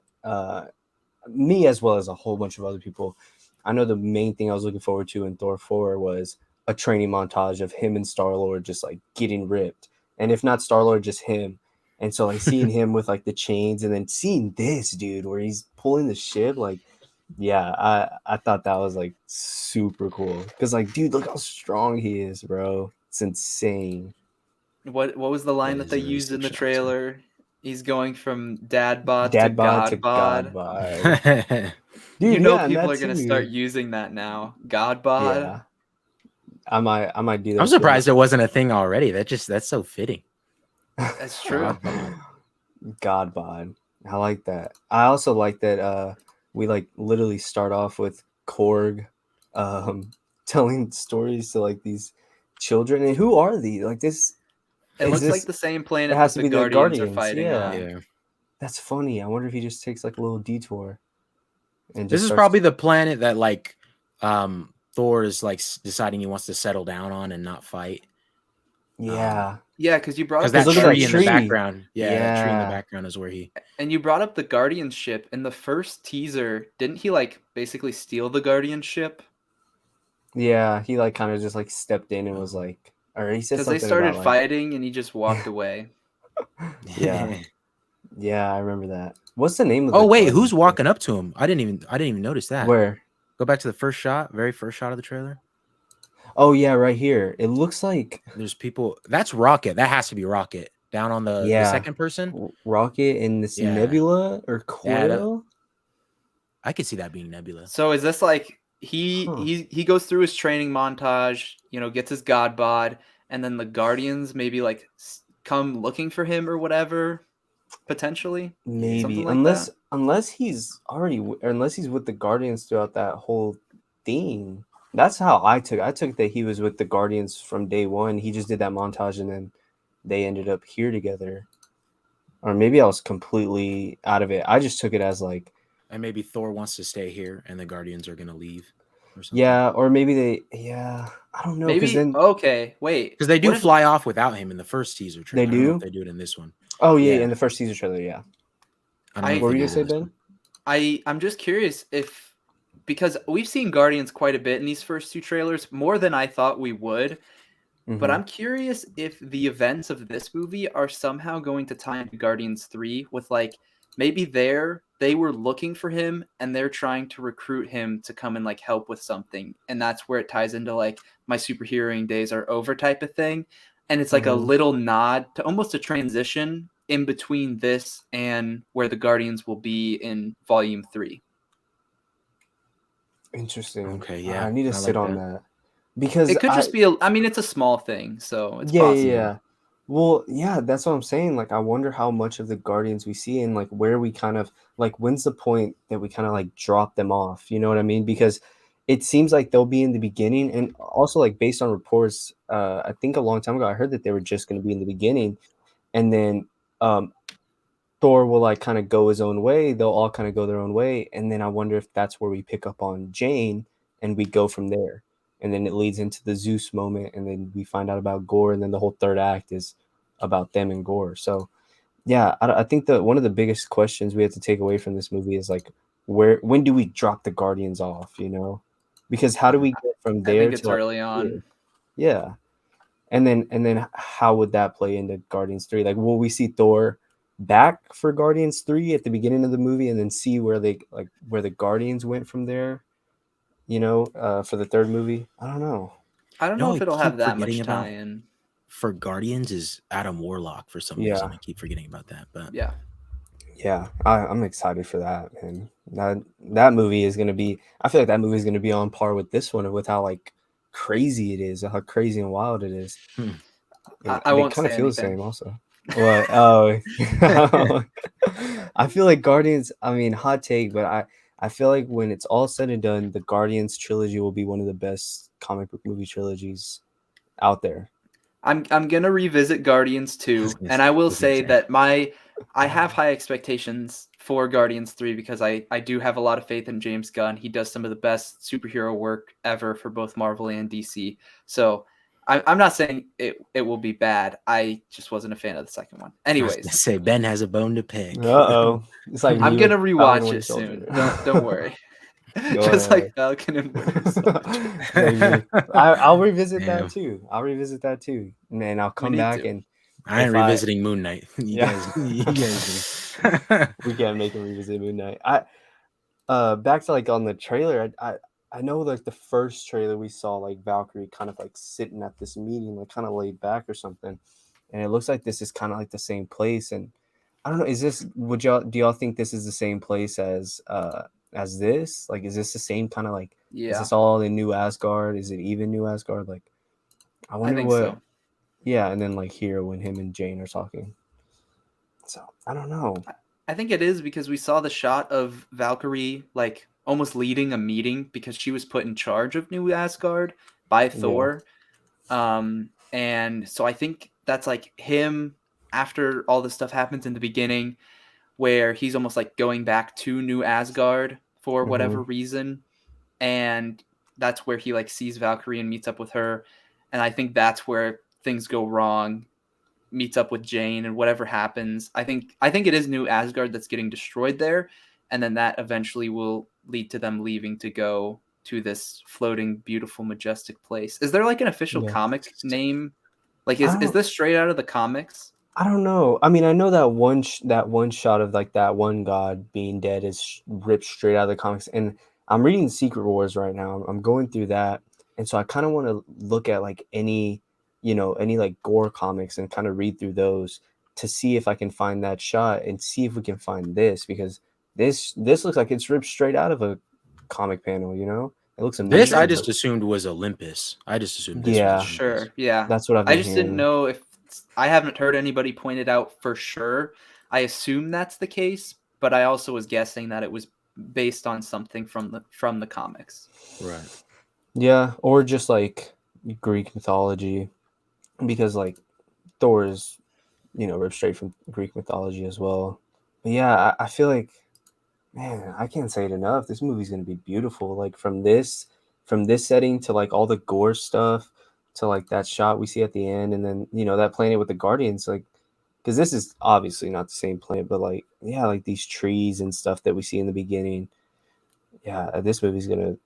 Speaker 1: me as well as a whole bunch of other people. I know the main thing I was looking forward to in Thor 4 was a training montage of him and Star-Lord just like getting ripped. And if not Star-Lord, just him. And so like seeing him with like the chains, and then seeing this dude where he's pulling the ship, like, yeah, I thought that was like super cool. Because like, dude, look how strong he is, bro. It's insane.
Speaker 2: What was the line
Speaker 3: That
Speaker 2: that
Speaker 3: is
Speaker 2: they
Speaker 3: really
Speaker 2: used in the
Speaker 3: shocking.
Speaker 2: trailer? He's going from dad bod to
Speaker 1: Dad bod
Speaker 2: god
Speaker 1: to
Speaker 2: bod.
Speaker 1: God bod. Dude,
Speaker 2: You know
Speaker 1: yeah, and
Speaker 2: people
Speaker 1: that
Speaker 2: are gonna
Speaker 1: too.
Speaker 2: start using that now. God bod.
Speaker 1: Yeah. I might do that.
Speaker 3: I'm surprised it wasn't a thing already. That's so fitting.
Speaker 2: That's true.
Speaker 3: God bod.
Speaker 1: God bod. I like that. I also like that we like literally start off with Korg telling stories to like these children. And who are these? Like this
Speaker 2: It
Speaker 1: is
Speaker 2: looks
Speaker 1: this,
Speaker 2: like the same planet
Speaker 1: it has
Speaker 2: that
Speaker 1: to
Speaker 2: the
Speaker 1: be the
Speaker 2: Guardians are
Speaker 1: Guardians,
Speaker 2: fighting
Speaker 1: yeah.
Speaker 2: on.
Speaker 3: Yeah.
Speaker 1: That's funny. I wonder if he just takes like a little detour. And
Speaker 3: This
Speaker 1: just
Speaker 3: is
Speaker 1: starts-
Speaker 3: probably the planet that like Thor is like deciding he wants to settle down on and not fight.
Speaker 1: Yeah.
Speaker 2: Yeah, because you brought
Speaker 3: Because
Speaker 2: up
Speaker 3: that
Speaker 1: look at that
Speaker 3: tree in the
Speaker 1: tree.
Speaker 3: background. Yeah, that tree in the
Speaker 1: Yeah.
Speaker 3: background is where he.
Speaker 2: and you brought up the Guardian ship in the first teaser. Didn't he like basically steal the Guardian ship?
Speaker 1: Yeah, he like kind of just like stepped in and was like, or he said
Speaker 2: Because
Speaker 1: something
Speaker 2: they started
Speaker 1: about like,
Speaker 2: fighting and he just walked away.
Speaker 1: Yeah. Yeah, I remember that. What's the name of
Speaker 3: Oh
Speaker 1: the
Speaker 3: wait,
Speaker 1: Guardian
Speaker 3: who's
Speaker 1: ship?
Speaker 3: walking up to him? I didn't even notice that.
Speaker 1: Where?
Speaker 3: Go back to the first shot, very first shot of the trailer.
Speaker 1: Oh yeah, right here. It looks like
Speaker 3: There's people. That's Rocket. That has to be Rocket. Down on the second person.
Speaker 1: Rocket and this
Speaker 3: Yeah.
Speaker 1: Nebula or Quill.
Speaker 3: I could see that being Nebula.
Speaker 2: So is this like he goes through his training montage, gets his god bod, and then the Guardians maybe like come looking for him or whatever? potentially,
Speaker 1: Maybe
Speaker 2: something like that.
Speaker 1: unless he's unless he's with the Guardians throughout that whole thing. That's how I took. I took that he was with the Guardians from day one. He just did that montage, and then they ended up here together. Or maybe I was completely out of it. I just took it as like,
Speaker 3: And maybe Thor wants to stay here, and the Guardians are gonna leave, or something.
Speaker 1: yeah, or maybe I don't know, because
Speaker 2: Maybe
Speaker 1: then
Speaker 2: okay. Wait,
Speaker 3: Because they do
Speaker 2: what if
Speaker 3: fly off without him in the first teaser
Speaker 1: they
Speaker 3: trailer. I don't know if
Speaker 1: do.
Speaker 3: they do it in this one.
Speaker 1: Oh yeah,
Speaker 3: Yeah,
Speaker 1: in the first teaser trailer, yeah.
Speaker 3: I don't know
Speaker 2: I
Speaker 3: if
Speaker 1: What were
Speaker 3: they
Speaker 1: you
Speaker 3: do
Speaker 1: gonna
Speaker 3: it
Speaker 1: say,
Speaker 3: in this
Speaker 1: Ben?
Speaker 3: one.
Speaker 2: I'm just curious if because we've seen Guardians quite a bit in these first two trailers, more than I thought we would. But
Speaker 1: Mm-hmm.
Speaker 2: I'm curious if the events of this movie are somehow going to tie into Guardians 3 with like maybe they were looking for him and they're trying to recruit him to come and like help with something. And that's where it ties into like my superheroing days are over type of thing. And it's like a
Speaker 1: Mm-hmm.
Speaker 2: little nod to almost a transition in between this and where the Guardians will be in volume 3.
Speaker 1: Interesting.
Speaker 3: Okay, yeah,
Speaker 1: I need to
Speaker 3: I
Speaker 1: sit
Speaker 3: like
Speaker 1: on
Speaker 3: that.
Speaker 1: that because
Speaker 2: It could just be I mean it's a small thing, so it's
Speaker 1: yeah, yeah,
Speaker 2: possible.
Speaker 1: yeah. Well, yeah, that's what I'm saying. Like, I wonder how much of the Guardians we see and like where we kind of like when's the point that we kind of like drop them off? You know what I mean? Because it seems like they'll be in the beginning, and also like based on reports, I think a long time ago I heard that they were just going to be in the beginning, and then um, Thor will like kind of go his own way. They'll all kind of go their own way, and then I wonder if that's where we pick up on Jane and we go from there, and then it leads into the Zeus moment, and then we find out about Gore, and then the whole third act is about them and Gore. So yeah, I think that one of the biggest questions we have to take away from this movie is like when do we drop the Guardians off? You know, because how do we get from
Speaker 2: I
Speaker 1: there
Speaker 2: think
Speaker 1: to
Speaker 2: it's
Speaker 1: like
Speaker 2: early
Speaker 1: here?
Speaker 2: on.
Speaker 1: Yeah, and then how would that play into Guardians 3? Like, will we see Thor back for Guardians 3 at the beginning of the movie and then see where they like where the Guardians went from there, for the third movie? I don't know.
Speaker 2: I don't
Speaker 3: You know
Speaker 2: know
Speaker 3: what
Speaker 2: if
Speaker 3: I
Speaker 2: it'll have
Speaker 3: keep
Speaker 2: that
Speaker 3: forgetting
Speaker 2: much
Speaker 3: about
Speaker 2: tie-in.
Speaker 3: for Guardians is Adam Warlock for some reason.
Speaker 1: Yeah.
Speaker 3: I keep forgetting about that, but
Speaker 2: Yeah.
Speaker 1: Yeah. I'm excited for that, man. That movie is gonna be I feel like that movie is gonna be on par with this one with how like crazy it is, how crazy and wild it is. And
Speaker 2: I
Speaker 1: they
Speaker 2: won't
Speaker 1: kind of
Speaker 2: say
Speaker 1: feel the
Speaker 2: anything.
Speaker 1: same also. What? Oh, I feel like Guardians. I mean, hot take, but I feel like when it's all said and done, the Guardians trilogy will be one of the best comic book movie trilogies out there.
Speaker 2: I'm gonna revisit Guardians
Speaker 3: I was
Speaker 2: 2,
Speaker 3: gonna,
Speaker 2: and I will
Speaker 3: was gonna
Speaker 2: say
Speaker 3: say.
Speaker 2: that I have high expectations for Guardians 3 because I do have a lot of faith in James Gunn. He does some of the best superhero work ever for both Marvel and DC. So I'm not saying it will be bad. I just wasn't a fan of the second one.
Speaker 3: I was gonna
Speaker 2: Anyways,
Speaker 3: say Ben has a bone to pick.
Speaker 1: Uh-oh, it's like
Speaker 2: I'm
Speaker 1: me with
Speaker 2: gonna
Speaker 1: Falcon and
Speaker 2: rewatch
Speaker 1: Winter
Speaker 2: it soon.
Speaker 1: Soldier.
Speaker 2: Don't worry.
Speaker 1: Go
Speaker 2: Just
Speaker 1: ahead.
Speaker 2: like Falcon and Winter Soldier.
Speaker 1: Like me. I'll revisit that
Speaker 3: Damn,
Speaker 1: too. I'll revisit that too. Man, I'll
Speaker 2: We
Speaker 1: come
Speaker 2: need
Speaker 1: back
Speaker 2: to.
Speaker 1: and
Speaker 3: I ain't
Speaker 1: if I
Speaker 3: revisiting Moon Knight. You
Speaker 1: yeah.
Speaker 3: guys, you guys do.
Speaker 1: We can't make him revisit Moon Knight. Back to like on the trailer, I know like the first trailer we saw like Valkyrie kind of like sitting at this meeting, like kind of laid back or something, and it looks like this is kind of like the same place. And I don't know, do y'all think this is the same place as this? Like, is this the same kind of like is
Speaker 2: Yeah,
Speaker 1: this all in New Asgard? Is it even New Asgard? Like, I
Speaker 2: I
Speaker 1: wonder
Speaker 2: think
Speaker 1: what.
Speaker 2: so.
Speaker 1: Yeah, and then like here when him and Jane are talking. So I don't know.
Speaker 2: I think it is because we saw the shot of Valkyrie like almost leading a meeting because she was put in charge of New Asgard by
Speaker 1: Yeah.
Speaker 2: Thor. And so I think that's like him after all this stuff happens in the beginning where he's almost like going back to New Asgard for
Speaker 1: Hmm.
Speaker 2: whatever reason. And that's where he like sees Valkyrie and meets up with her. And I think that's where things go wrong, meets up with Jane and whatever happens. I think it is New Asgard that's getting destroyed there, and then that eventually will lead to them leaving to go to this floating, beautiful, majestic place. Is there like an official
Speaker 1: Yeah.
Speaker 2: comic name? Like
Speaker 1: I
Speaker 2: is
Speaker 1: don't
Speaker 2: this straight out of the comics?
Speaker 1: I don't know. I mean, I know that that one shot of like that one god being dead is ripped straight out of the comics, and I'm reading Secret Wars right now. I'm going through that, and so I kind of want to look at like any like Gore comics and kind of read through those to see if I can find that shot and see if we can find this because this looks like it's ripped straight out of a comic panel. It looks
Speaker 3: This I
Speaker 1: amazing.
Speaker 3: just
Speaker 1: But
Speaker 3: assumed was Olympus. I just assumed this was
Speaker 1: yeah,
Speaker 3: Olympus.
Speaker 2: Sure, yeah.
Speaker 1: that's what I've
Speaker 2: I
Speaker 1: been
Speaker 2: just didn't
Speaker 1: hearing.
Speaker 2: know if I haven't heard anybody point it out for sure, I assume that's the case, but I also was guessing that it was based on something from the comics.
Speaker 3: Right.
Speaker 1: Yeah, or just like Greek mythology, because like Thor is, ripped straight from Greek mythology as well. But yeah, I feel like, man, I can't say it enough. This movie's gonna be beautiful. Like from this setting to like all the gore stuff to like that shot we see at the end, and then that planet with the Guardians, like, because this is obviously not the same planet, but like, yeah, like these trees and stuff that we see in the beginning. Yeah, this movie's gonna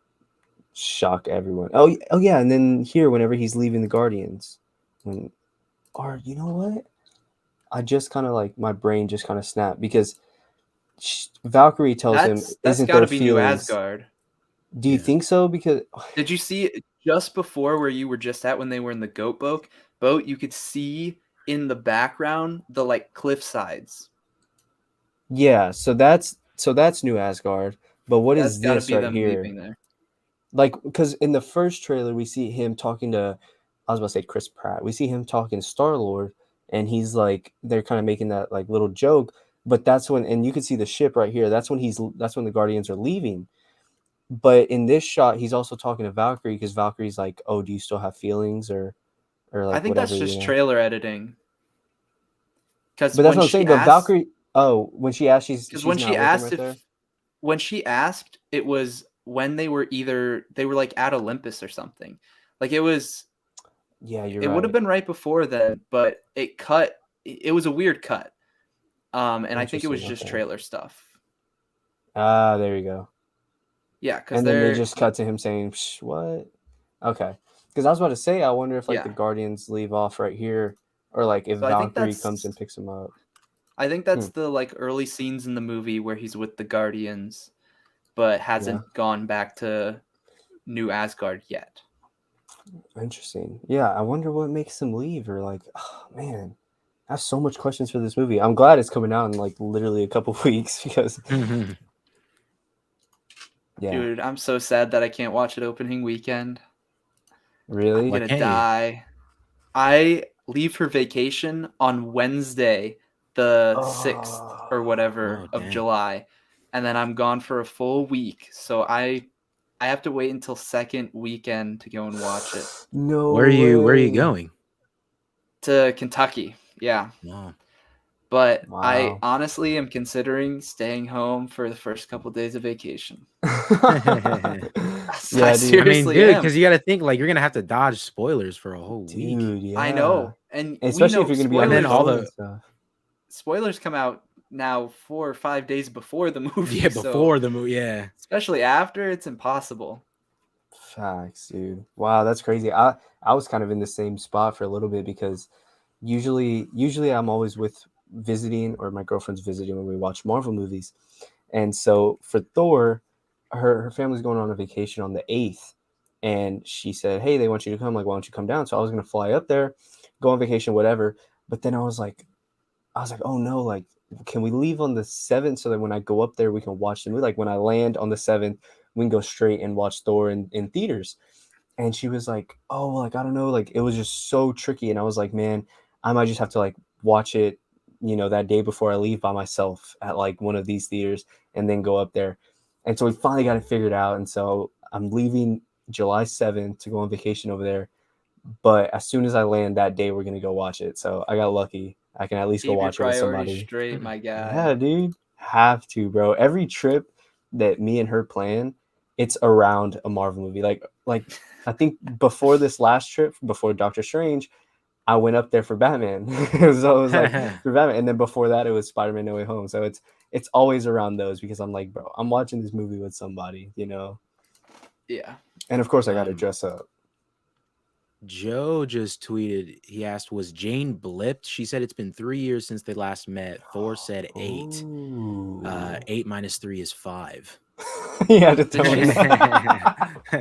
Speaker 1: shock everyone. Oh yeah, and then here, whenever he's leaving the Guardians, when, or you know what? I just kind of like my brain just kind of snapped because Valkyrie tells him,
Speaker 2: That's
Speaker 1: "Isn't
Speaker 2: got to
Speaker 1: there
Speaker 2: be New
Speaker 1: feelings?"
Speaker 2: Asgard.
Speaker 1: Do you think so? Because
Speaker 2: Did you see it just before where you were just at when they were in the goat boat? You could see in the background the like cliff sides.
Speaker 1: yeah, so that's New Asgard. But what
Speaker 2: That's
Speaker 1: is
Speaker 2: got to
Speaker 1: this
Speaker 2: be
Speaker 1: right
Speaker 2: them
Speaker 1: here?
Speaker 2: leaving there.
Speaker 1: Like, because in the first trailer we see him talking to, I was about to say Chris Pratt. We see him talking to Star Lord, and he's like, they're kind of making that like little joke. But that's when, and you can see the ship right here. That's when the Guardians are leaving. But in this shot, he's also talking to Valkyrie because Valkyrie's like, "Oh, do you still have feelings or
Speaker 2: I
Speaker 1: like
Speaker 2: think
Speaker 1: whatever,
Speaker 2: that's just trailer editing. Because
Speaker 1: But that's
Speaker 2: when
Speaker 1: what I'm
Speaker 2: she
Speaker 1: saying. But
Speaker 2: asked,
Speaker 1: Valkyrie, oh, when she asked,
Speaker 2: because
Speaker 1: she's not with him right there.
Speaker 2: when she asked, it was when they were like at Olympus or something. Like
Speaker 1: Yeah, you're
Speaker 2: it would have
Speaker 1: right.
Speaker 2: been right before then, but it cut. It was a weird cut. And I think it was
Speaker 1: Interesting.
Speaker 2: just
Speaker 1: Okay.
Speaker 2: trailer stuff.
Speaker 1: Ah, there you go.
Speaker 2: Yeah, because
Speaker 1: And then they just cut to him saying, Psh, "What?" Okay. Because I was about to say, I wonder if like the
Speaker 2: yeah.
Speaker 1: Guardians leave off right here, or like if
Speaker 2: So
Speaker 1: Valkyrie comes and picks him up. Hmm.
Speaker 2: the like early scenes in the movie where he's with the Guardians, but
Speaker 1: Yeah.
Speaker 2: hasn't gone back to New Asgard yet.
Speaker 1: Interesting. Yeah, I wonder what makes him leave, or like, oh man, I have so much questions for this movie. I'm glad it's coming out in like literally a couple weeks because, yeah,
Speaker 2: Dude, I'm so sad that I can't watch it opening weekend. I'm
Speaker 1: really.
Speaker 3: Why
Speaker 2: gonna
Speaker 3: can't you?
Speaker 2: die. I leave for vacation on Wednesday, the 6th or
Speaker 1: Oh,
Speaker 2: whatever
Speaker 3: Oh,
Speaker 2: of
Speaker 3: dang.
Speaker 2: July, and then I'm gone for a full week. So I have to wait until second weekend to go and watch it.
Speaker 1: no
Speaker 3: Where are you
Speaker 1: way.
Speaker 3: going?
Speaker 2: To Kentucky. Yeah.
Speaker 3: No.
Speaker 2: But I
Speaker 1: Wow.
Speaker 2: honestly am considering staying home for the first couple days of vacation. I
Speaker 1: Yeah,
Speaker 3: I
Speaker 1: dude.
Speaker 3: mean,
Speaker 2: seriously
Speaker 3: dude,
Speaker 2: am.
Speaker 3: because you got to think like you're gonna have to dodge spoilers for a whole week,
Speaker 1: Dude,
Speaker 2: I
Speaker 1: yeah.
Speaker 2: know. And we
Speaker 1: Especially if
Speaker 2: know
Speaker 1: you're gonna be on
Speaker 3: and
Speaker 1: your
Speaker 3: then all
Speaker 1: phone and
Speaker 3: the
Speaker 1: stuff.
Speaker 2: spoilers come out now 4 or 5 days before the movie.
Speaker 3: yeah
Speaker 2: So
Speaker 3: before the movie. Yeah.
Speaker 2: especially after, it's impossible.
Speaker 1: Facts, dude. Wow, that's crazy. I was kind of in the same spot for a little bit because usually I'm always with visiting, or my girlfriend's visiting when we watch Marvel movies. And so for Thor, her family's going on a vacation on the 8th, and she said, "Hey, they want you to come. Like, why don't you come down?" So I was gonna fly up there, go on vacation, whatever. But then I was like, oh no, like, can we leave on the 7th so that when I go up there we can watch the movie? Like when I land on the 7th, we can go straight and watch Thor in theaters. And she was like, "Oh, like I don't know, like it was just so tricky." And I was like, "Man, I might just have to like watch it, that day before I leave by myself at like one of these theaters and then go up there." And so we finally got it figured out. And so I'm leaving July 7th to go on vacation over there. But as soon as I land that day, we're gonna go watch it. So I got lucky. I can at least go
Speaker 2: Keep your
Speaker 1: watch it with
Speaker 2: priorities
Speaker 1: somebody.
Speaker 2: straight, my guy.
Speaker 1: Yeah, dude. Have to, bro. Every trip that me and her plan, it's around a Marvel movie. Like I think before this last trip, before Doctor Strange, I went up there for Batman. So it was like for Batman. And then before that it was Spider-Man No Way Home. So it's always around those because I'm like, bro, I'm watching this movie with somebody.
Speaker 2: Yeah.
Speaker 1: And of course I gotta
Speaker 3: um,
Speaker 1: dress up.
Speaker 3: Joe just tweeted. He asked, "Was Jane blipped?" She said it's been 3 years since they last met. Thor said 8.
Speaker 1: Ooh.
Speaker 3: 8 minus 3 is 5.
Speaker 1: You had to
Speaker 2: Did
Speaker 1: throw
Speaker 2: she
Speaker 1: in that. I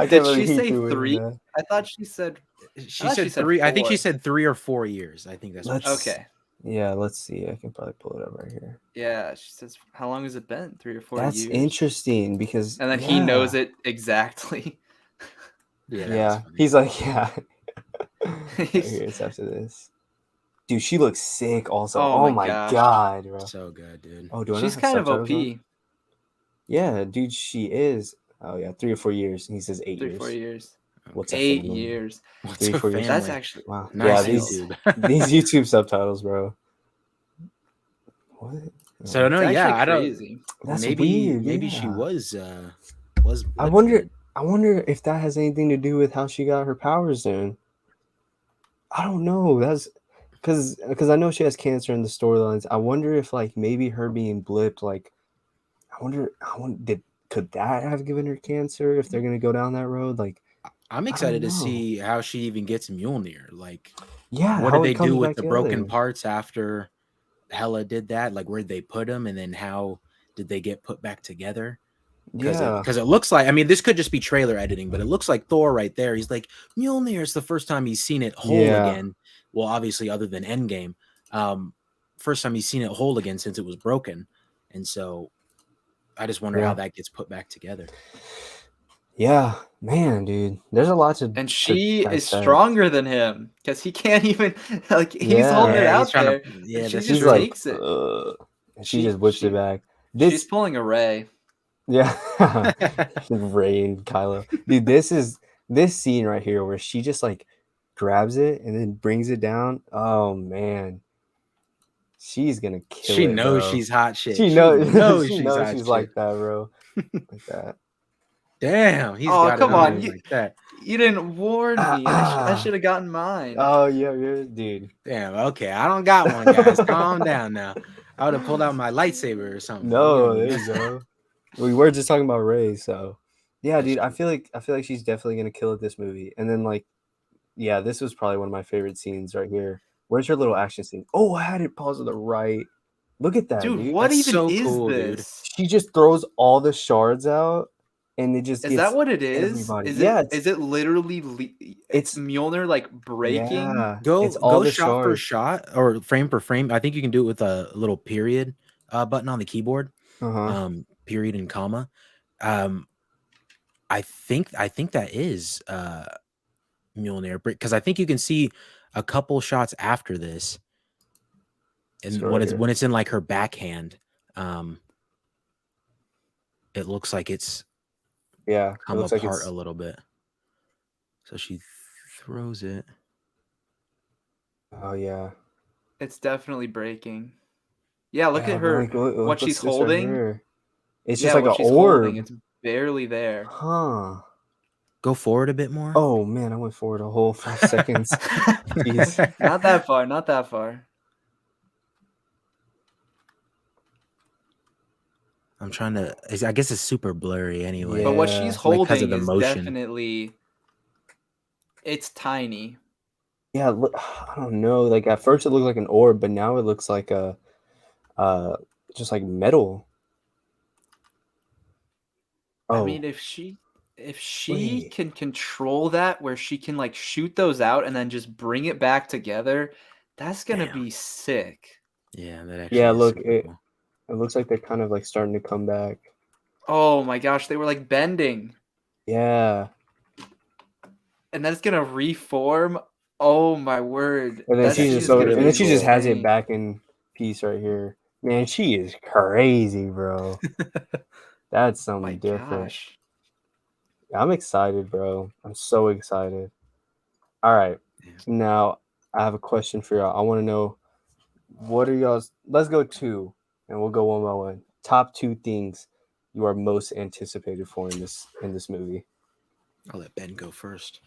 Speaker 1: can't
Speaker 2: did
Speaker 1: believe
Speaker 2: she
Speaker 1: he
Speaker 2: say
Speaker 1: threw in
Speaker 2: 3?
Speaker 1: that.
Speaker 2: I thought she said I
Speaker 3: She
Speaker 2: thought she
Speaker 3: said
Speaker 2: said
Speaker 3: 3. I think she
Speaker 2: 4.
Speaker 3: said 3 or 4 years. I think that's what she said.
Speaker 1: Let's
Speaker 2: Okay.
Speaker 1: Yeah, let's see. I can probably pull it up right here.
Speaker 2: Yeah, she says, "How long has it been? 3 or 4
Speaker 1: That's
Speaker 2: years?"
Speaker 1: interesting because
Speaker 2: And then he knows
Speaker 1: yeah.
Speaker 2: it exactly.
Speaker 3: Yeah, that was
Speaker 1: Yeah.
Speaker 3: funny.
Speaker 1: He's like, yeah. Right
Speaker 2: He's
Speaker 1: here, it's after this. Dude, she looks sick also.
Speaker 2: Oh
Speaker 1: Oh
Speaker 2: my
Speaker 1: my
Speaker 2: gosh.
Speaker 1: god, bro.
Speaker 3: So good, dude.
Speaker 1: Oh, do I not
Speaker 2: She's
Speaker 1: have
Speaker 2: kind of
Speaker 1: subtitles
Speaker 2: OP.
Speaker 1: on? Yeah, dude, she is. Oh yeah, 3 or 4 years. He says 8
Speaker 2: 3, 4
Speaker 1: years.
Speaker 2: years.
Speaker 1: What's a
Speaker 2: 8
Speaker 1: family?
Speaker 2: years.
Speaker 3: What's
Speaker 1: 3,
Speaker 3: her
Speaker 1: 4 years.
Speaker 2: That's
Speaker 3: family?
Speaker 2: actually
Speaker 1: Wow. Yeah,
Speaker 3: Nice
Speaker 2: wild.
Speaker 3: YouTube.
Speaker 1: these YouTube subtitles, bro. What?
Speaker 3: So no,
Speaker 2: It's
Speaker 3: yeah,
Speaker 2: actually
Speaker 3: I don't.
Speaker 2: crazy.
Speaker 1: That's
Speaker 3: Maybe
Speaker 1: weird.
Speaker 3: maybe she
Speaker 1: Yeah.
Speaker 3: was
Speaker 1: I
Speaker 3: blip
Speaker 1: wonder.
Speaker 3: then.
Speaker 1: I wonder if that has anything to do with how she got her powers. Then I don't know. That's because I know she has cancer in the storylines. I wonder if like maybe her being blipped. Like I wonder did could that have given her cancer if they're gonna go down that road? Like
Speaker 3: I'm
Speaker 1: I don't
Speaker 3: excited to
Speaker 1: know.
Speaker 3: see how she even gets Mjolnir. Like,
Speaker 1: Yeah,
Speaker 3: what
Speaker 1: how
Speaker 3: did they
Speaker 1: it comes
Speaker 3: do with
Speaker 1: back
Speaker 3: the broken
Speaker 1: together.
Speaker 3: parts after Hela did that? Like, where'd they put them, and then how did they get put back together? Because
Speaker 1: Yeah.
Speaker 3: it looks like, I mean, this could just be trailer editing, but it looks like Thor right there. He's like, Mjolnir. It's the first time he's seen it whole
Speaker 1: Yeah.
Speaker 3: again. Well, obviously, other than Endgame, first time he's seen it whole again since it was broken, and so I just wonder how
Speaker 1: Yeah.
Speaker 3: that gets put back together.
Speaker 1: Yeah, man, dude. There's a lot to
Speaker 2: And she is
Speaker 1: dissect.
Speaker 2: stronger than him because he can't even like he's
Speaker 1: Yeah.
Speaker 2: holding it
Speaker 3: Yeah, he's
Speaker 2: out
Speaker 3: trying
Speaker 2: there,
Speaker 3: to.
Speaker 2: and
Speaker 3: Yeah,
Speaker 2: she
Speaker 3: that's
Speaker 2: just
Speaker 1: She's
Speaker 3: true.
Speaker 1: like,
Speaker 2: takes it.
Speaker 1: and she just whips it back.
Speaker 2: She's
Speaker 1: This,
Speaker 2: pulling a Ray.
Speaker 1: yeah, Ray and Kylo, dude. This scene right here where she just like grabs it and then brings it down. Oh man, she's gonna kill
Speaker 3: She
Speaker 1: it,
Speaker 3: knows
Speaker 1: bro.
Speaker 3: she's hot shit.
Speaker 1: She
Speaker 3: She
Speaker 1: knows,
Speaker 3: knows
Speaker 1: she
Speaker 3: she's
Speaker 1: knows
Speaker 3: hot
Speaker 1: she's
Speaker 3: shit.
Speaker 1: like that, bro. Like that.
Speaker 3: Damn, he's
Speaker 2: Oh,
Speaker 3: got it
Speaker 2: come
Speaker 3: on
Speaker 2: on.
Speaker 3: her like that.
Speaker 2: You didn't warn me. I should have gotten mine.
Speaker 1: Oh yeah, dude.
Speaker 3: Damn, okay, I don't got one, guys. Calm down now. I would have pulled out my lightsaber or something.
Speaker 1: No, there you go. We were just talking about Ray, so yeah,
Speaker 3: That's
Speaker 1: dude.
Speaker 3: true.
Speaker 1: I feel like she's definitely gonna kill it this movie. And then like, yeah, this was probably one of my favorite scenes right here. Where's her little action scene? Oh, I had it paused to the right. Look at that,
Speaker 2: Dude,
Speaker 1: dude.
Speaker 2: what
Speaker 3: That's
Speaker 2: even
Speaker 3: so
Speaker 2: is
Speaker 3: cool, dude.
Speaker 2: this?
Speaker 1: She just throws all the shards out, and it just
Speaker 2: Is
Speaker 1: gets
Speaker 2: that what it is?
Speaker 1: everybody.
Speaker 2: Is
Speaker 1: Yeah,
Speaker 2: it literally
Speaker 1: it's
Speaker 2: Mjolnir like breaking?
Speaker 1: yeah, it's all
Speaker 3: Go
Speaker 1: the
Speaker 3: shot for
Speaker 1: shards.
Speaker 3: shot or frame per frame. I think you can do it with a little period button on the keyboard. Period and comma. I think that is Mjolnir, because I think you can see a couple shots after this, and when it's in like her backhand, it looks like it's come apart a little bit. So she throws it.
Speaker 1: Oh yeah,
Speaker 2: It's definitely breaking. Yeah, look
Speaker 1: yeah,
Speaker 2: at her.
Speaker 1: like,
Speaker 2: What
Speaker 1: what's
Speaker 2: she's
Speaker 1: this right
Speaker 2: holding.
Speaker 1: here? It's
Speaker 2: Yeah,
Speaker 1: just like
Speaker 2: what
Speaker 1: an
Speaker 2: she's
Speaker 1: orb.
Speaker 2: holding. It's barely there.
Speaker 1: Huh.
Speaker 3: Go forward a bit more.
Speaker 1: Oh man, I went forward a whole 5 seconds. Jeez.
Speaker 2: Not that far. Not that far.
Speaker 3: I'm trying to. I guess it's super blurry anyway.
Speaker 2: But what
Speaker 1: Yeah.
Speaker 2: she's
Speaker 3: It's like 'cause
Speaker 2: holding
Speaker 3: of the
Speaker 2: is
Speaker 3: motion.
Speaker 2: definitely. It's tiny.
Speaker 1: Yeah, I don't know. Like at first it looked like an orb, but now it looks like a just like metal.
Speaker 2: I
Speaker 1: Oh,
Speaker 2: mean, if she
Speaker 1: wait.
Speaker 2: can control that where she can like shoot those out and then just bring it back together, that's gonna
Speaker 3: Damn.
Speaker 2: be sick.
Speaker 3: Yeah, that actually.
Speaker 1: Yeah,
Speaker 3: is
Speaker 1: look,
Speaker 3: super cool.
Speaker 1: it looks like they're kind of like starting to come back.
Speaker 2: Oh my gosh, they were like bending.
Speaker 1: Yeah.
Speaker 2: And then it's gonna reform. Oh my word.
Speaker 1: And then
Speaker 2: That
Speaker 1: she
Speaker 2: scene
Speaker 1: just
Speaker 2: is gonna be
Speaker 1: she just has it
Speaker 2: insane.
Speaker 1: back in piece right here. Man, she is crazy, bro. That's
Speaker 2: Oh
Speaker 1: something
Speaker 2: my
Speaker 1: different.
Speaker 2: gosh.
Speaker 1: I'm excited, bro. I'm so excited. All right.
Speaker 3: Yeah.
Speaker 1: Now, I have a question for y'all. I want to know what are y'all's. Let's go 2, and we'll go one by one. Top 2 things you are most anticipated for in this movie.
Speaker 3: I'll let Ben go first.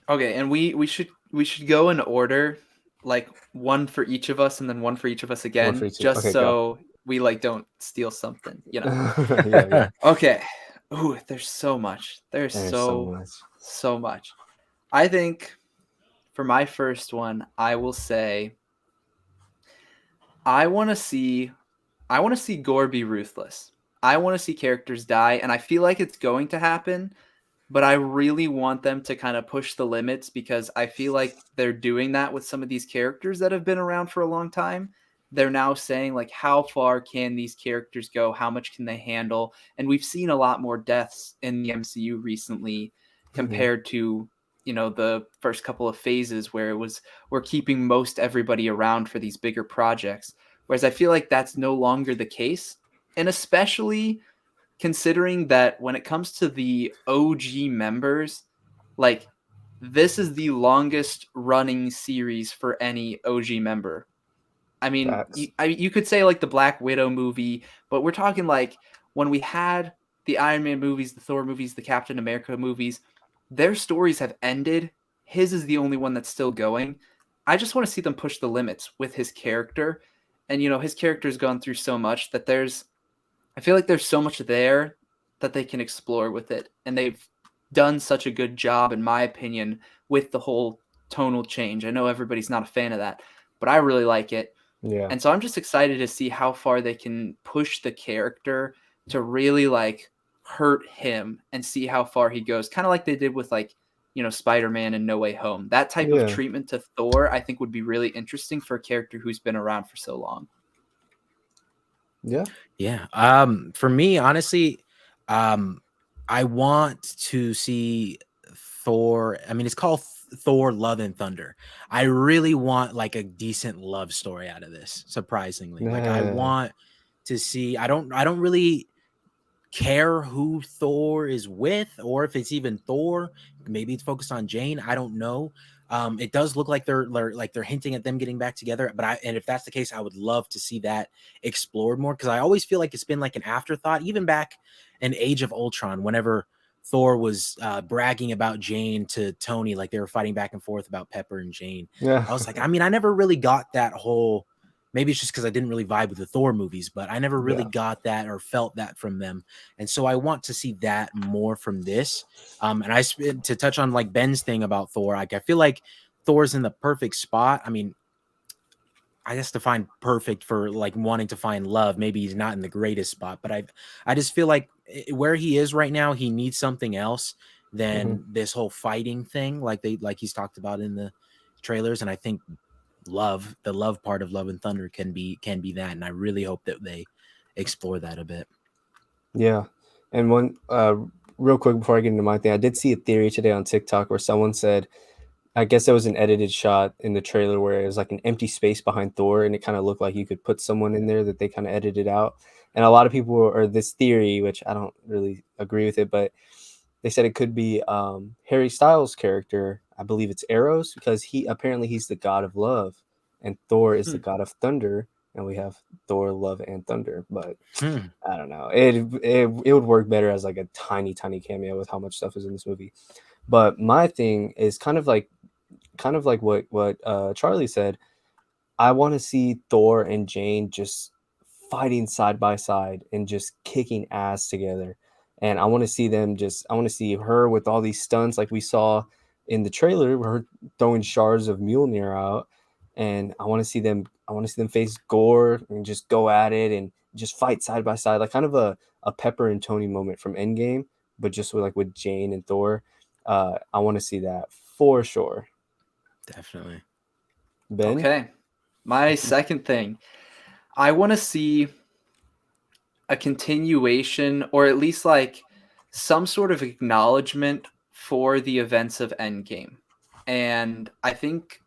Speaker 2: Okay, and we should go in order, like one for each of us and then one for each of us again,
Speaker 1: for each.
Speaker 2: just
Speaker 1: Okay,
Speaker 2: so we like don't steal something, you know.
Speaker 1: Yeah.
Speaker 2: Okay. Ooh, there's so much. There's
Speaker 1: so much.
Speaker 2: so much. I think for my first one, I will say I want to see Gore be ruthless. I want to see characters die, and I feel like it's going to happen, but I really want them to kind of push the limits because I feel like they're doing that with some of these characters that have been around for a long time. They're now saying like, how far can these characters go? How much can they handle? And we've seen a lot more deaths in the MCU recently compared to, the first couple of phases where we're keeping most everybody around for these bigger projects. Whereas I feel like that's no longer the case. And especially considering that when it comes to the OG members, like this is the longest running series for any OG member. I mean,
Speaker 1: Facts.
Speaker 2: you could say like the Black Widow movie, but we're talking like when we had the Iron Man movies, the Thor movies, the Captain America movies, their stories have ended. His is the only one that's still going. I just want to see them push the limits with his character. And, his character's gone through so much that I feel like there's so much there that they can explore with it. And they've done such a good job, in my opinion, with the whole tonal change. I know everybody's not a fan of that, but I really like it.
Speaker 1: Yeah.
Speaker 2: And so I'm just excited to see how far they can push the character to really like hurt him and see how far he goes. Kind of like they did with like, Spider-Man and No Way Home. That type of
Speaker 1: Yeah.
Speaker 2: treatment to Thor, I think would be really interesting for a character who's been around for so long.
Speaker 1: Yeah.
Speaker 3: Yeah. For me, honestly, I want to see Thor. I mean, it's called Thor Love and Thunder. I really want like a decent love story out of this, surprisingly. Like I want to see I don't really care who Thor is with or if it's even Thor. Maybe it's focused on Jane. I don't know. It does look like they're hinting at them getting back together. And if that's the case, I would love to see that explored more because I always feel like it's been like an afterthought, even back in Age of Ultron, whenever Thor was bragging about Jane to Tony, like they were fighting back and forth about Pepper and Jane.
Speaker 1: Yeah.
Speaker 3: I was like, I mean, I never really got that whole. Maybe it's just because I didn't really vibe with the Thor movies, but I never really
Speaker 1: Yeah.
Speaker 3: got that or felt that from them. And so I want to see that more from this. And to touch on like Ben's thing about Thor, like I feel like Thor's in the perfect spot. I mean, I guess to find perfect for like wanting to find love. Maybe he's not in the greatest spot, but I just feel like where he is right now, he needs something else than this whole fighting thing, like he's talked about in the trailers. And I think the love part of Love and Thunder can be that, and I really hope that they explore that a bit.
Speaker 1: Yeah. And one real quick before I get into my thing, I did see a theory today on TikTok where someone said, I guess there was an edited shot in the trailer where it was like an empty space behind Thor, and it kind of looked like you could put someone in there that they kind of edited out. And a lot of people or this theory, which I don't really agree with it, but they said it could be Harry Styles' character. I believe it's Eros because he's the god of love, and Thor is the god of thunder, and we have Thor, Love, and Thunder. But I don't know. It would work better as like a tiny cameo with how much stuff is in this movie. But my thing is kind of like what Charlie said. I want to see Thor and Jane just fighting side by side and just kicking ass together. And I want to see I want to see her with all these stunts like we saw in the trailer, her throwing shards of Mjolnir out. And I want to see them face Gore and just go at it and just fight side by side, like kind of a Pepper and Tony moment from Endgame, but just with Jane and Thor. I want to see that for sure.
Speaker 3: Definitely.
Speaker 1: Ben?
Speaker 2: Okay. My second thing, I want to see a continuation or at least like some sort of acknowledgement for the events of Endgame. And I think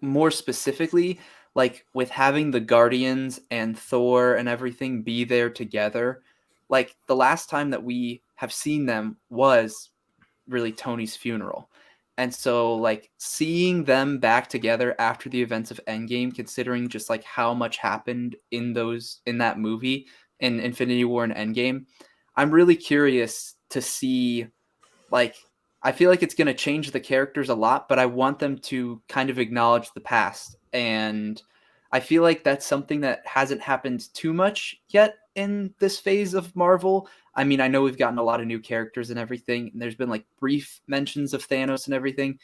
Speaker 2: more specifically, like with having the Guardians and Thor and everything be there together, like the last time that we have seen them was really Tony's funeral. And so like seeing them back together after the events of Endgame, considering just like how much happened in that movie in Infinity War and Endgame, I'm really curious to see like I feel like it's going to change the characters a lot, but I want them to kind of acknowledge the past. And I feel like that's something that hasn't happened too much yet in this phase of Marvel. I mean, I know we've gotten a lot of new characters and everything, and there's been like brief mentions of Thanos and everything,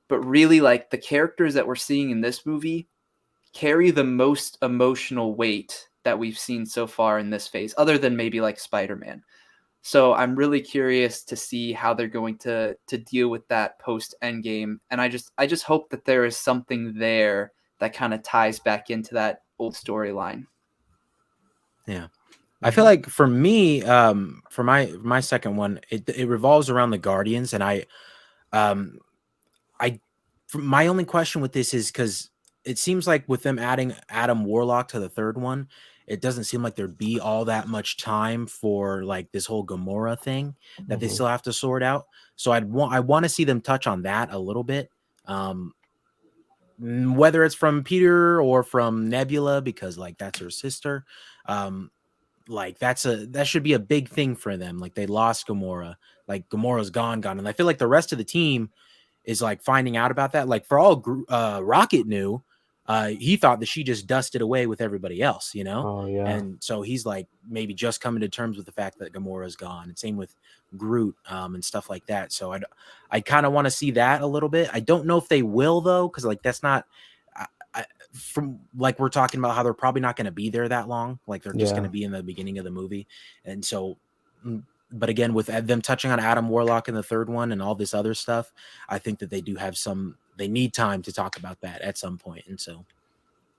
Speaker 2: but really like the characters that we're seeing in this movie carry the most emotional weight that we've seen so far in this phase, other than maybe like Spider-Man. So I'm really curious to see how they're going to deal with that post Endgame, and I just hope that there is something there that kind of ties back into that old storyline.
Speaker 3: Yeah. I feel like for me, for my second one, it revolves around the Guardians, and my only question with this is because it seems like with them adding Adam Warlock to the third one, it doesn't seem like there'd be all that much time for like this whole Gamora thing that they
Speaker 1: Mhm.
Speaker 3: still have to sort out. So I want to see them touch on that a little bit. Whether it's from Peter or from Nebula, because like that's her sister. Like that should be a big thing for them. Like they lost Gamora, like Gamora's gone, and I feel like the rest of the team is like finding out about that. Like for all Rocket knew, he thought that she just dusted away with everybody else, you know?
Speaker 1: Oh yeah,
Speaker 3: And so he's like maybe just coming to terms with the fact that Gamora's gone. And same with Groot and stuff like that. So I kind of want to see that a little bit. I don't know if they will though, because like that's not from like we're talking about how they're probably not going to be there that long. Like they're just going
Speaker 1: yeah,
Speaker 3: to be in the beginning of the movie. And so but again, with them touching on Adam Warlock in the third one and all this other stuff, I think that they do have they need time to talk about that at some point. And so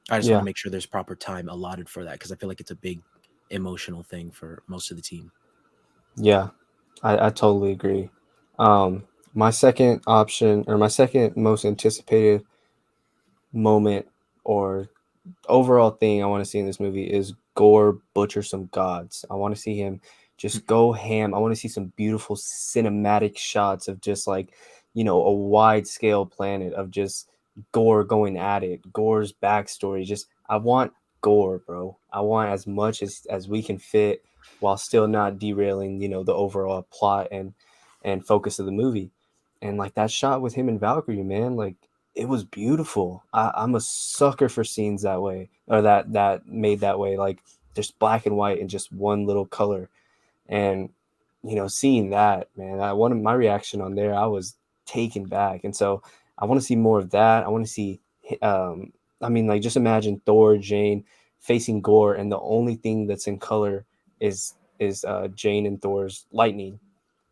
Speaker 3: I just want
Speaker 1: yeah,
Speaker 3: to make sure there's proper time allotted for that because I feel like it's a big emotional thing for most of the team.
Speaker 1: yeah. I totally agree. My second option, or my second most anticipated moment or overall thing I want to see in this movie is Gore butcher some gods. I want to see him just go ham. I want to see some beautiful cinematic shots of just like, a wide scale planet of just Gore going at it. Gore's backstory. Just I want Gore, bro. I want as much as we can fit while still not derailing, the overall plot and focus of the movie. And like that shot with him and Valkyrie, man, like it was beautiful. I'm a sucker for scenes that way, or that made that way, like just black and white and just one little color. And seeing that, man, I wanted my reaction on there. I was taken back, and so I want to see more of that. I want to see, I mean, like just imagine Thor, Jane facing Gore, and the only thing that's in color is Jane and Thor's lightning,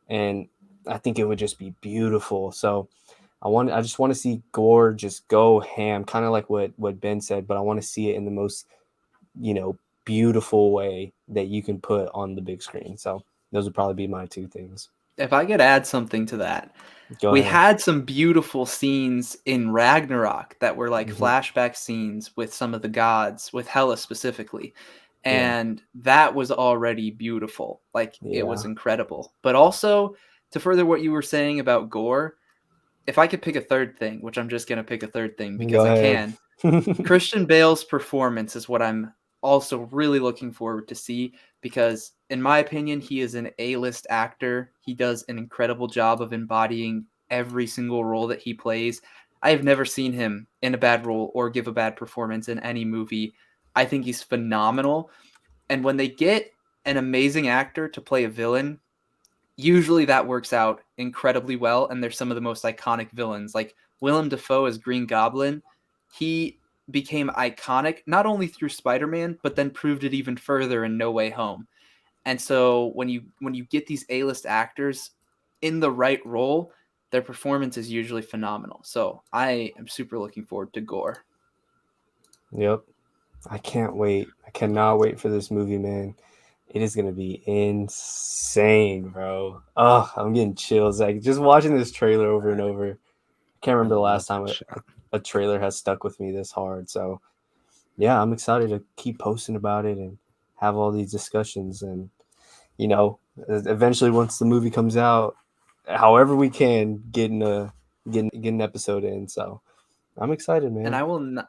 Speaker 1: and I think it would just be beautiful. So I just want to see Gore just go ham, kind of like what Ben said, but I want to see it in the most, beautiful way that you can put on the big screen. So those would probably be my two things.
Speaker 2: If I could add something to that,
Speaker 1: Go
Speaker 2: we
Speaker 1: ahead.
Speaker 2: had some beautiful scenes in Ragnarok that were like
Speaker 1: Hmm.
Speaker 2: flashback scenes with some of the gods, with Hela specifically.
Speaker 1: Yeah.
Speaker 2: And that was already beautiful. Like it was
Speaker 1: Yeah.
Speaker 2: incredible. But also, to further what you were saying about Gore, if I could pick a third thing, which I'm just going to pick a third thing because
Speaker 1: Go
Speaker 2: I
Speaker 1: ahead.
Speaker 2: can, Christian Bale's performance is what I'm also really looking forward to see because, in my opinion, he is an A-list actor. He does an incredible job of embodying every single role that he plays. I have never seen him in a bad role or give a bad performance in any movie. I think he's phenomenal. And when they get an amazing actor to play a villain, usually that works out incredibly well. And they're some of the most iconic villains. Like Willem Dafoe as Green Goblin, he became iconic not only through Spider-Man, but then proved it even further in No Way Home. And so when you get these A-list actors in the right role, their performance is usually phenomenal. So I am super looking forward to Gore.
Speaker 1: Yep. I can't wait. I cannot wait for this movie, man. It is gonna be insane, bro. Oh, I'm getting chills. Like just watching this trailer over and over. I can't
Speaker 3: I
Speaker 1: remember the
Speaker 3: love
Speaker 1: last time
Speaker 3: that
Speaker 1: a trailer has stuck with me this hard. So yeah, I'm excited to keep posting about it and have all these discussions. And eventually once the movie comes out, however we can get an episode in. So I'm excited,
Speaker 2: And
Speaker 1: man.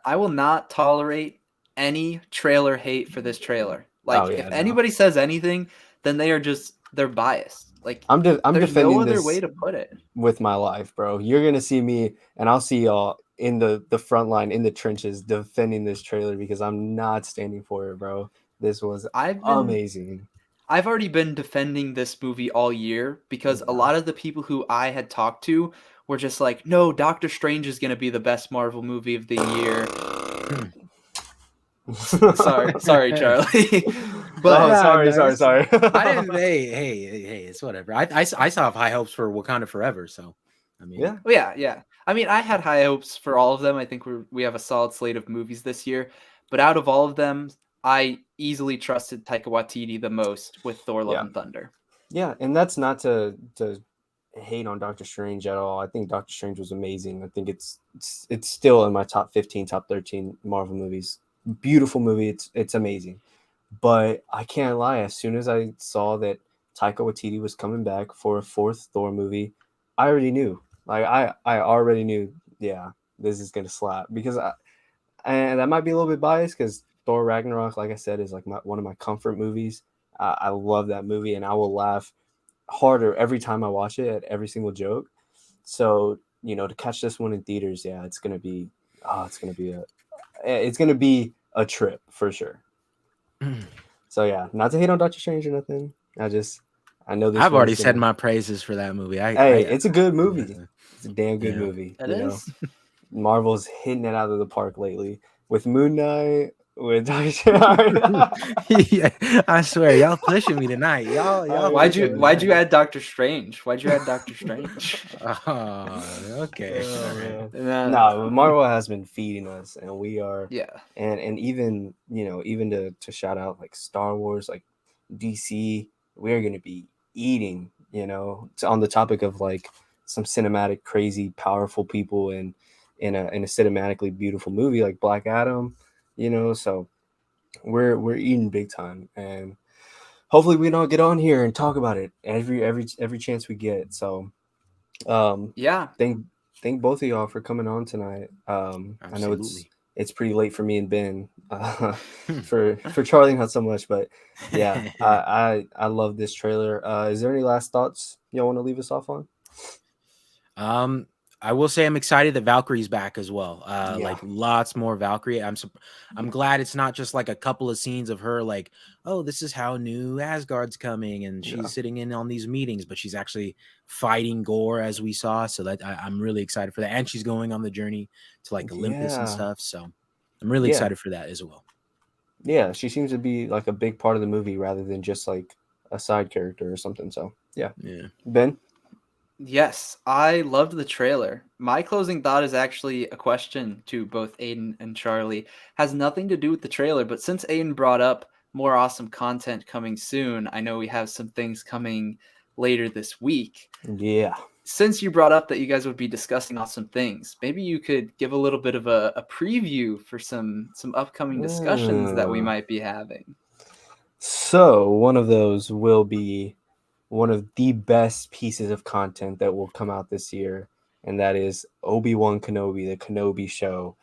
Speaker 2: I will not tolerate any trailer hate for this trailer.
Speaker 1: Oh
Speaker 2: Like if
Speaker 1: yeah, no.
Speaker 2: anybody says anything, then they're biased. Like
Speaker 1: I'm
Speaker 2: there's no
Speaker 1: defending
Speaker 2: other way
Speaker 1: this
Speaker 2: to put it.
Speaker 1: with my life, bro. You're gonna see me, and I'll see y'all in the front line in the trenches defending this trailer because I'm not standing for it, bro. This was
Speaker 2: I've been
Speaker 1: amazing.
Speaker 2: I've already been defending this movie all year because a
Speaker 1: Yeah.
Speaker 2: lot of the people who I had talked to were just like, "No, Doctor Strange is going to be the best Marvel movie of the year." Sorry, Charlie.
Speaker 1: Oh,
Speaker 2: But
Speaker 3: Nah,
Speaker 1: sorry, sorry,
Speaker 3: nice.
Speaker 1: sorry.
Speaker 3: I didn't. Hey, it's whatever. I still have high hopes for Wakanda Forever. So, I mean,
Speaker 1: Yeah,
Speaker 2: yeah. I mean, I had high hopes for all of them. I think we have a solid slate of movies this year. But out of all of them, I easily trusted Taika Waititi the most with Thor: Love
Speaker 1: yeah,
Speaker 2: and Thunder.
Speaker 1: yeah, and that's not to hate on Doctor Strange at all. I think Doctor Strange was amazing. I think it's still in my top 15, top 13 Marvel movies. Beautiful movie. It's amazing. But I can't lie. As soon as I saw that Taika Waititi was coming back for a fourth Thor movie, I already knew. Like I already knew. Yeah, this is gonna slap because and that might be a little bit biased because Thor Ragnarok, like I said, is like one of my comfort movies. I love that movie, and I will laugh harder every time I watch it at every single joke. So to catch this one in theaters, yeah, it's gonna be a trip for sure. So yeah, not to hate on Doctor Strange or nothing. I know this
Speaker 3: I've
Speaker 1: one's
Speaker 3: already said
Speaker 1: gonna.
Speaker 3: my praises for that movie.
Speaker 1: Hey, it's a good movie. It's a damn good
Speaker 3: Yeah.
Speaker 1: movie.
Speaker 2: It is.
Speaker 1: Marvel's hitting it out of the park lately with Moon Knight, with Doctor Strange.
Speaker 3: Yeah, I swear, y'all pushing me tonight. Y'all pushing me
Speaker 2: Why'd you
Speaker 3: tonight.
Speaker 2: add Doctor Strange? Why'd you add Doctor Strange?
Speaker 3: Oh, okay.
Speaker 1: Oh,
Speaker 3: All right.
Speaker 1: man.
Speaker 2: No.
Speaker 1: No, Marvel has been feeding us, and we are,
Speaker 2: Yeah.
Speaker 1: and even even to shout out like Star Wars, like DC, we are gonna be eating. On the topic of like some cinematic, crazy, powerful people in a cinematically beautiful movie like Black Adam. So we're eating big time, and hopefully we don't get on here and talk about it every chance we get. So
Speaker 2: Yeah.
Speaker 1: thank both of y'all for coming on tonight. I know
Speaker 3: Absolutely.
Speaker 1: it's pretty late for me and Ben, for Charlie not so much, but yeah, I love this trailer. Is there any last thoughts y'all want to leave us off on?
Speaker 3: I will say I'm excited that Valkyrie's back as well.
Speaker 1: Yeah.
Speaker 3: Like lots more Valkyrie. I'm glad it's not just like a couple of scenes of her like, oh, this is how new Asgard's coming and she's
Speaker 1: Yeah.
Speaker 3: sitting in on these meetings, but she's actually fighting Gore as we saw. So that I'm really excited for that. And she's going on the journey to like Olympus and
Speaker 1: Yeah.
Speaker 3: stuff. So I'm really
Speaker 1: Yeah.
Speaker 3: excited for that as well.
Speaker 1: Yeah, she seems to be like a big part of the movie rather than just like a side character or something. So yeah.
Speaker 3: Yeah.
Speaker 1: Ben?
Speaker 2: Yes, I loved the trailer. My closing thought is actually a question to both Aiden and Charlie. Has nothing to do with the trailer, but since Aiden brought up more awesome content coming soon, I know we have some things coming later this week.
Speaker 1: Yeah.
Speaker 2: Since you brought up that you guys would be discussing awesome things, maybe you could give a little bit of a preview for some upcoming discussions that we might be having.
Speaker 1: So one of those will be one of the best pieces of content that will come out this year, and that is Obi-Wan Kenobi, the Kenobi show,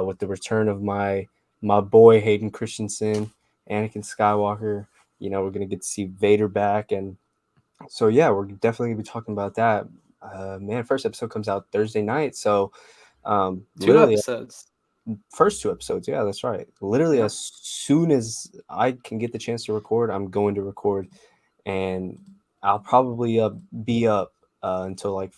Speaker 1: with the return of my boy Hayden Christensen, Anakin Skywalker. We're gonna get to see Vader back, and so yeah, we're definitely gonna be talking about that. Man, first episode comes out Thursday night, so
Speaker 2: Two
Speaker 1: literally
Speaker 2: episodes.
Speaker 1: first two episodes. Yeah, that's right. Literally,
Speaker 2: Yep.
Speaker 1: as soon as I can get the chance to record, I'm going to record, and I'll probably be up until like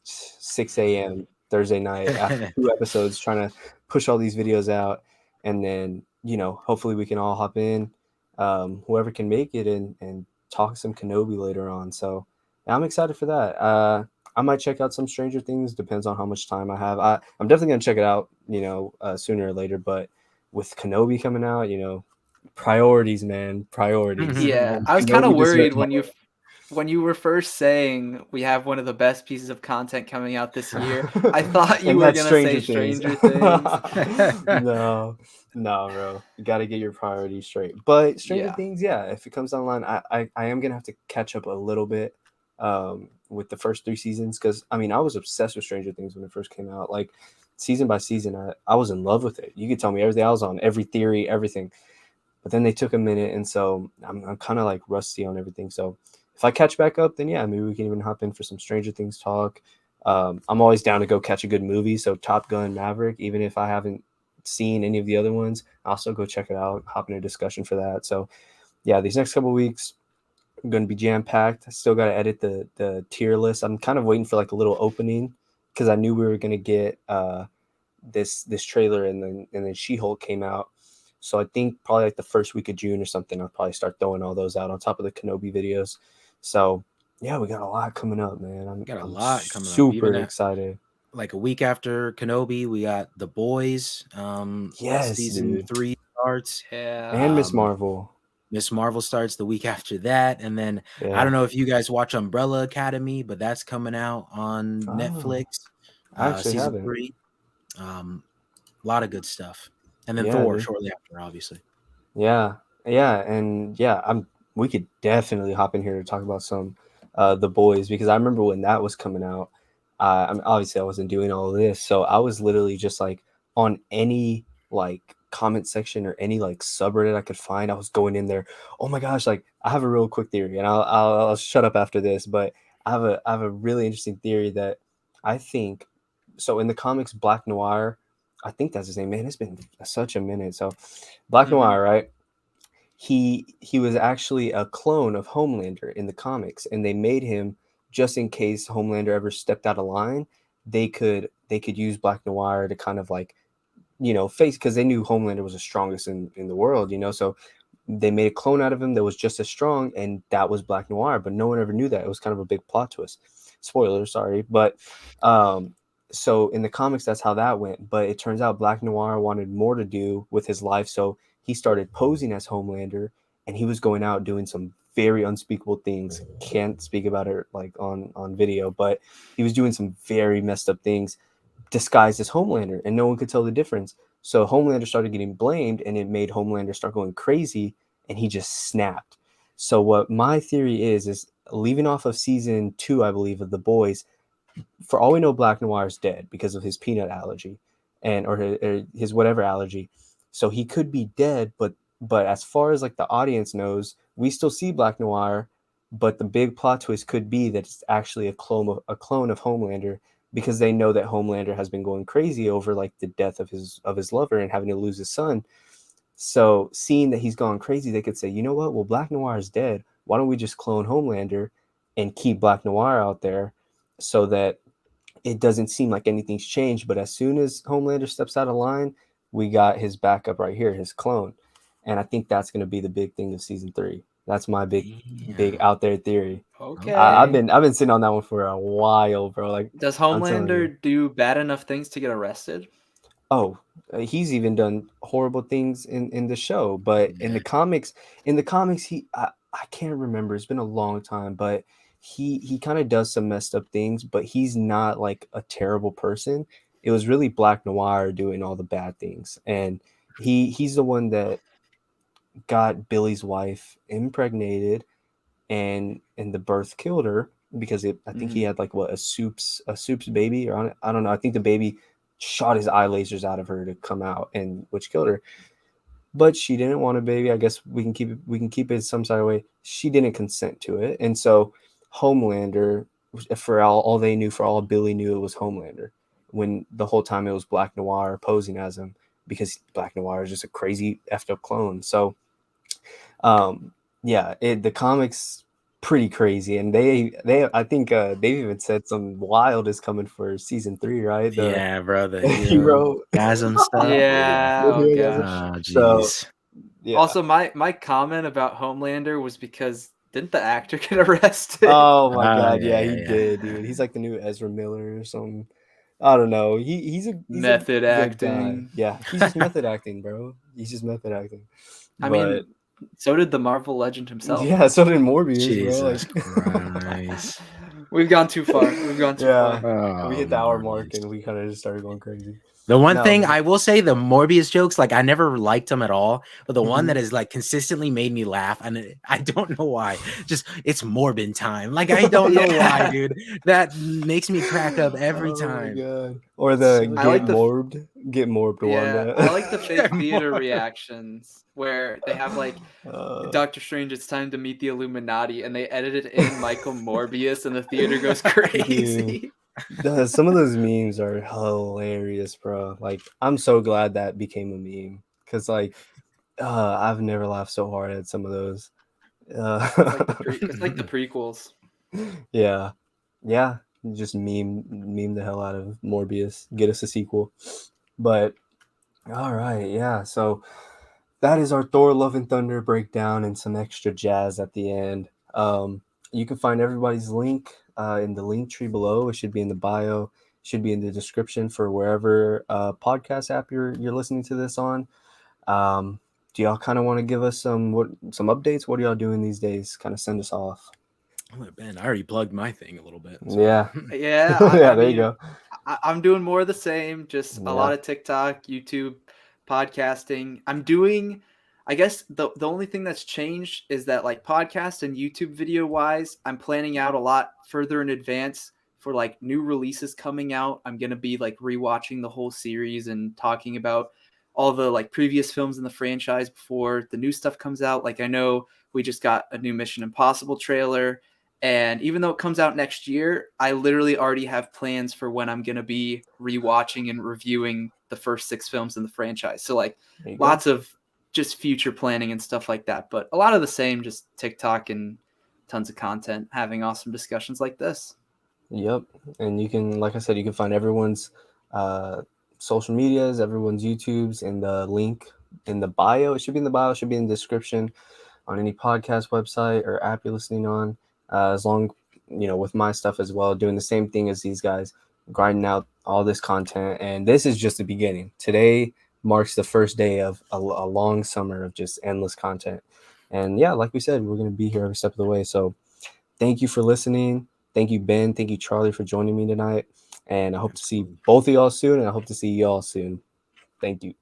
Speaker 1: 6 a.m. Thursday night after two episodes, trying to push all these videos out, and then hopefully we can all hop in, whoever can make it, and talk some Kenobi later on. So yeah, I'm excited for that. I might check out some Stranger Things. Depends on how much time I have. I'm definitely gonna check it out, sooner or later. But with Kenobi coming out, priorities, man, priorities.
Speaker 2: Yeah,
Speaker 1: And
Speaker 2: I was kind of
Speaker 1: Kenobi
Speaker 2: worried
Speaker 1: deserves
Speaker 2: when you were first saying we have one of the best pieces of content coming out this year.
Speaker 1: more.
Speaker 2: I thought you
Speaker 1: And
Speaker 2: were
Speaker 1: that's
Speaker 2: gonna say
Speaker 1: Stranger Things.
Speaker 2: Stranger Things.
Speaker 1: No, no, bro. You got to get your priorities straight. But Stranger
Speaker 2: Yeah.
Speaker 1: Things, yeah, if it comes online, I am gonna have to catch up a little bit with the first three seasons because I mean I was obsessed with Stranger Things when it first came out. Like season by season, I was in love with it. You could tell me everything. I was on every theory, everything. But then they took a minute, and so I'm kind of like rusty on everything. So if I catch back up, then yeah, maybe we can even hop in for some Stranger Things talk. I'm always down to go catch a good movie. So Top Gun Maverick, even if I haven't seen any of the other ones, I'll still go check it out, hop in a discussion for that. So yeah, these next couple of weeks are going to be jam packed. I still got to edit the tier list. I'm kind of waiting for like a little opening because I knew we were going to get this trailer, and then She-Hulk came out. So I think probably like the first week of June or something, I'll probably start throwing all those out on top of the Kenobi videos. So yeah, we got a lot coming up, man. I'm
Speaker 3: lot coming up.
Speaker 1: super
Speaker 3: Even
Speaker 1: excited.
Speaker 3: like a week after Kenobi, we got The Boys.
Speaker 1: Yes,
Speaker 3: Season
Speaker 1: dude.
Speaker 3: 3 starts.
Speaker 2: Yeah.
Speaker 1: And Miss Marvel.
Speaker 3: Miss Marvel starts the week after that, and then I
Speaker 1: Yeah.
Speaker 3: don't know if you guys watch Umbrella Academy, but that's coming out on
Speaker 1: Oh,
Speaker 3: Netflix.
Speaker 1: I actually
Speaker 3: Season
Speaker 1: haven't.
Speaker 3: 3. A lot of good stuff, and then
Speaker 1: Yeah,
Speaker 3: Thor
Speaker 1: dude.
Speaker 3: shortly after, obviously.
Speaker 1: Yeah, yeah, and yeah, I'm. We could definitely hop in here to talk about some, the boys, because I remember when that was coming out. I mean, obviously I wasn't doing all of this, so I was literally just like on any like comment section or any like subreddit I could find. I was going in there. Oh my gosh! Like I have a real quick theory, and I'll shut up after this, but I have a really interesting theory that I think. So in the comics, Black Noir, I think that's his name. Man, it's been such a minute. So Black
Speaker 2: Mm-hmm.
Speaker 1: Noir, right? He was actually a clone of Homelander in the comics, and they made him just in case Homelander ever stepped out of line. They could use Black Noir to kind of like, face, because they knew Homelander was the strongest in the world, so they made a clone out of him that was just as strong, and that was Black Noir. But no one ever knew that. It was kind of a big plot twist. Spoiler, sorry, but um, so in the comics, that's how that went. But it turns out Black Noir wanted more to do with his life, so he started posing as Homelander, and he was going out doing some very unspeakable things. Can't speak about it like on video, but he was doing some very messed up things disguised as Homelander, and no one could tell the difference. So Homelander started getting blamed, and it made Homelander start going crazy, and he just snapped. So what my theory is leaving off of season 2, I believe, of The Boys. For all we know, Black Noir is dead because of his peanut allergy, or his whatever allergy. So he could be dead, but as far as like the audience knows, we still see Black Noir. But the big plot twist could be that it's actually a clone of Homelander, because they know that Homelander has been going crazy over like the death of his lover and having to lose his son. So seeing that he's gone crazy, they could say, you know what? Well, Black Noir is dead. Why don't we just clone Homelander and keep Black Noir out there, so that it doesn't seem like anything's changed. But as soon as Homelander steps out of line, we got his backup right here, his clone. And I think that's going to be the big thing of season 3. That's my big
Speaker 3: Damn.
Speaker 1: out there theory. I've
Speaker 2: Okay.
Speaker 3: Okay.
Speaker 1: been I've been sitting on that one for a while, bro. Like
Speaker 2: Does
Speaker 1: I'm telling you.
Speaker 2: Homelander do bad enough things to get arrested?
Speaker 1: Oh, he's even done horrible things in the show, but in
Speaker 3: Yeah.
Speaker 1: the comics, I can't remember. It's been a long time, but he kind of does some messed up things, but he's not like a terrible person. It was really Black Noir doing all the bad things, and he's the one that got Billy's wife impregnated, and the birth killed her, because I think he
Speaker 2: Mm-hmm.
Speaker 1: had like what, a soup's baby, or I don't know. I think the baby shot his eye lasers out of her to come out, and which killed her. But she didn't want a baby. I guess we can keep it some sort of way. She didn't consent to it, and so Homelander, for all they knew, for all Billy knew, it was Homelander, when the whole time it was Black Noir posing as him, because Black Noir is just a crazy effed up clone. So um, yeah, the comics pretty crazy, and they I think they've even said some wild is coming for season 3, right? The
Speaker 3: Yeah, bro. The
Speaker 1: hero,
Speaker 3: gasm stuff. Yeah.
Speaker 2: Yeah.
Speaker 1: the
Speaker 2: Oh
Speaker 1: hero gasm.
Speaker 2: gosh.
Speaker 3: Oh,
Speaker 1: So
Speaker 3: jeez.
Speaker 1: yeah.
Speaker 2: Also, my comment about Homelander was because didn't the actor get arrested?
Speaker 1: Oh my God, yeah,
Speaker 3: Yeah,
Speaker 1: he
Speaker 3: yeah,
Speaker 1: did, dude. He's like the new Ezra Miller or something. I don't know. He's a
Speaker 2: Method
Speaker 1: good guy.
Speaker 2: acting.
Speaker 1: Yeah, he's just method acting, bro. He's just method acting.
Speaker 2: I
Speaker 1: But
Speaker 2: mean, so did the Marvel legend himself.
Speaker 1: yeah, so did Morbius, bro.
Speaker 3: Jesus
Speaker 1: Like,
Speaker 3: Christ.
Speaker 2: We've gone too far. We've gone too
Speaker 1: yeah,
Speaker 2: far.
Speaker 1: we
Speaker 3: Oh,
Speaker 1: hit the hour mark,
Speaker 3: Morbius.
Speaker 1: and we kind of just started going crazy.
Speaker 3: The one
Speaker 1: No,
Speaker 3: thing
Speaker 1: but
Speaker 3: I will say, the Morbius jokes, like I never liked them at all, but the one that
Speaker 1: mhm.
Speaker 3: has like consistently made me laugh, and I don't know why, just it's Morbin time. Like I don't know why,
Speaker 2: Yeah.
Speaker 3: dude. That makes me crack up every
Speaker 1: Oh my
Speaker 3: time.
Speaker 1: God. Or the
Speaker 3: So
Speaker 2: I like the
Speaker 1: get morbed
Speaker 2: Yeah,
Speaker 1: Wanda.
Speaker 2: I like the fake theater
Speaker 3: Morbin.
Speaker 2: reactions where they have like
Speaker 1: uh,
Speaker 2: Doctor Strange, it's time to meet the Illuminati, and they edited in Michael Morbius, and the theater goes
Speaker 1: dude,
Speaker 2: crazy.
Speaker 1: some of those memes are hilarious, bro. Like, I'm so glad that became a meme, because like, I've never laughed so hard at some of those.
Speaker 2: It's like
Speaker 1: Uh,
Speaker 2: it's like the prequels.
Speaker 1: yeah, yeah. Just meme the hell out of Morbius. Get us a sequel. But all right, yeah. So that is our Thor Love and Thunder breakdown, and some extra jazz at the end. You can find everybody's link in the link tree below. It should be in the bio, should be in the description for wherever podcast app you're listening to this on. Um, do y'all kind of want to give us some updates? What are y'all doing these days? Kind of send us off.
Speaker 3: Ben, I already plugged my thing a little bit. So.
Speaker 1: Yeah.
Speaker 2: Yeah,
Speaker 1: Yeah,
Speaker 2: I
Speaker 1: there you
Speaker 2: mean,
Speaker 1: go.
Speaker 2: I'm doing more of the same, just a lot
Speaker 1: Yeah.
Speaker 2: of TikTok, YouTube, podcasting. I'm doing, I guess the only thing that's changed is that like podcast and YouTube video wise, I'm planning out a lot further in advance for like new releases coming out. I'm going to be like rewatching the whole series and talking about all the like previous films in the franchise before the new stuff comes out. Like I know we just got a new Mission Impossible trailer. And even though it comes out next year, I literally already have plans for when I'm going to be rewatching and reviewing the first 6 films in the franchise. So like
Speaker 1: There you go.
Speaker 2: lots of just future planning and stuff like that. But a lot of the same, just TikTok and tons of content, having awesome discussions like this.
Speaker 1: Yep. And you can, like I said, you can find everyone's social medias, everyone's YouTubes in the link in the bio. It should be in the bio, it should be in the description on any podcast website or app you're listening on. As long, with my stuff as well, doing the same thing as these guys, grinding out all this content. And this is just the beginning. Today marks the first day of a long summer of just endless content. And yeah, like we said, we're going to be here every step of the way. So thank you for listening. Thank you, Ben. Thank you, Charlie, for joining me tonight. And I hope to see both of y'all soon, and I hope to see y'all soon. Thank you.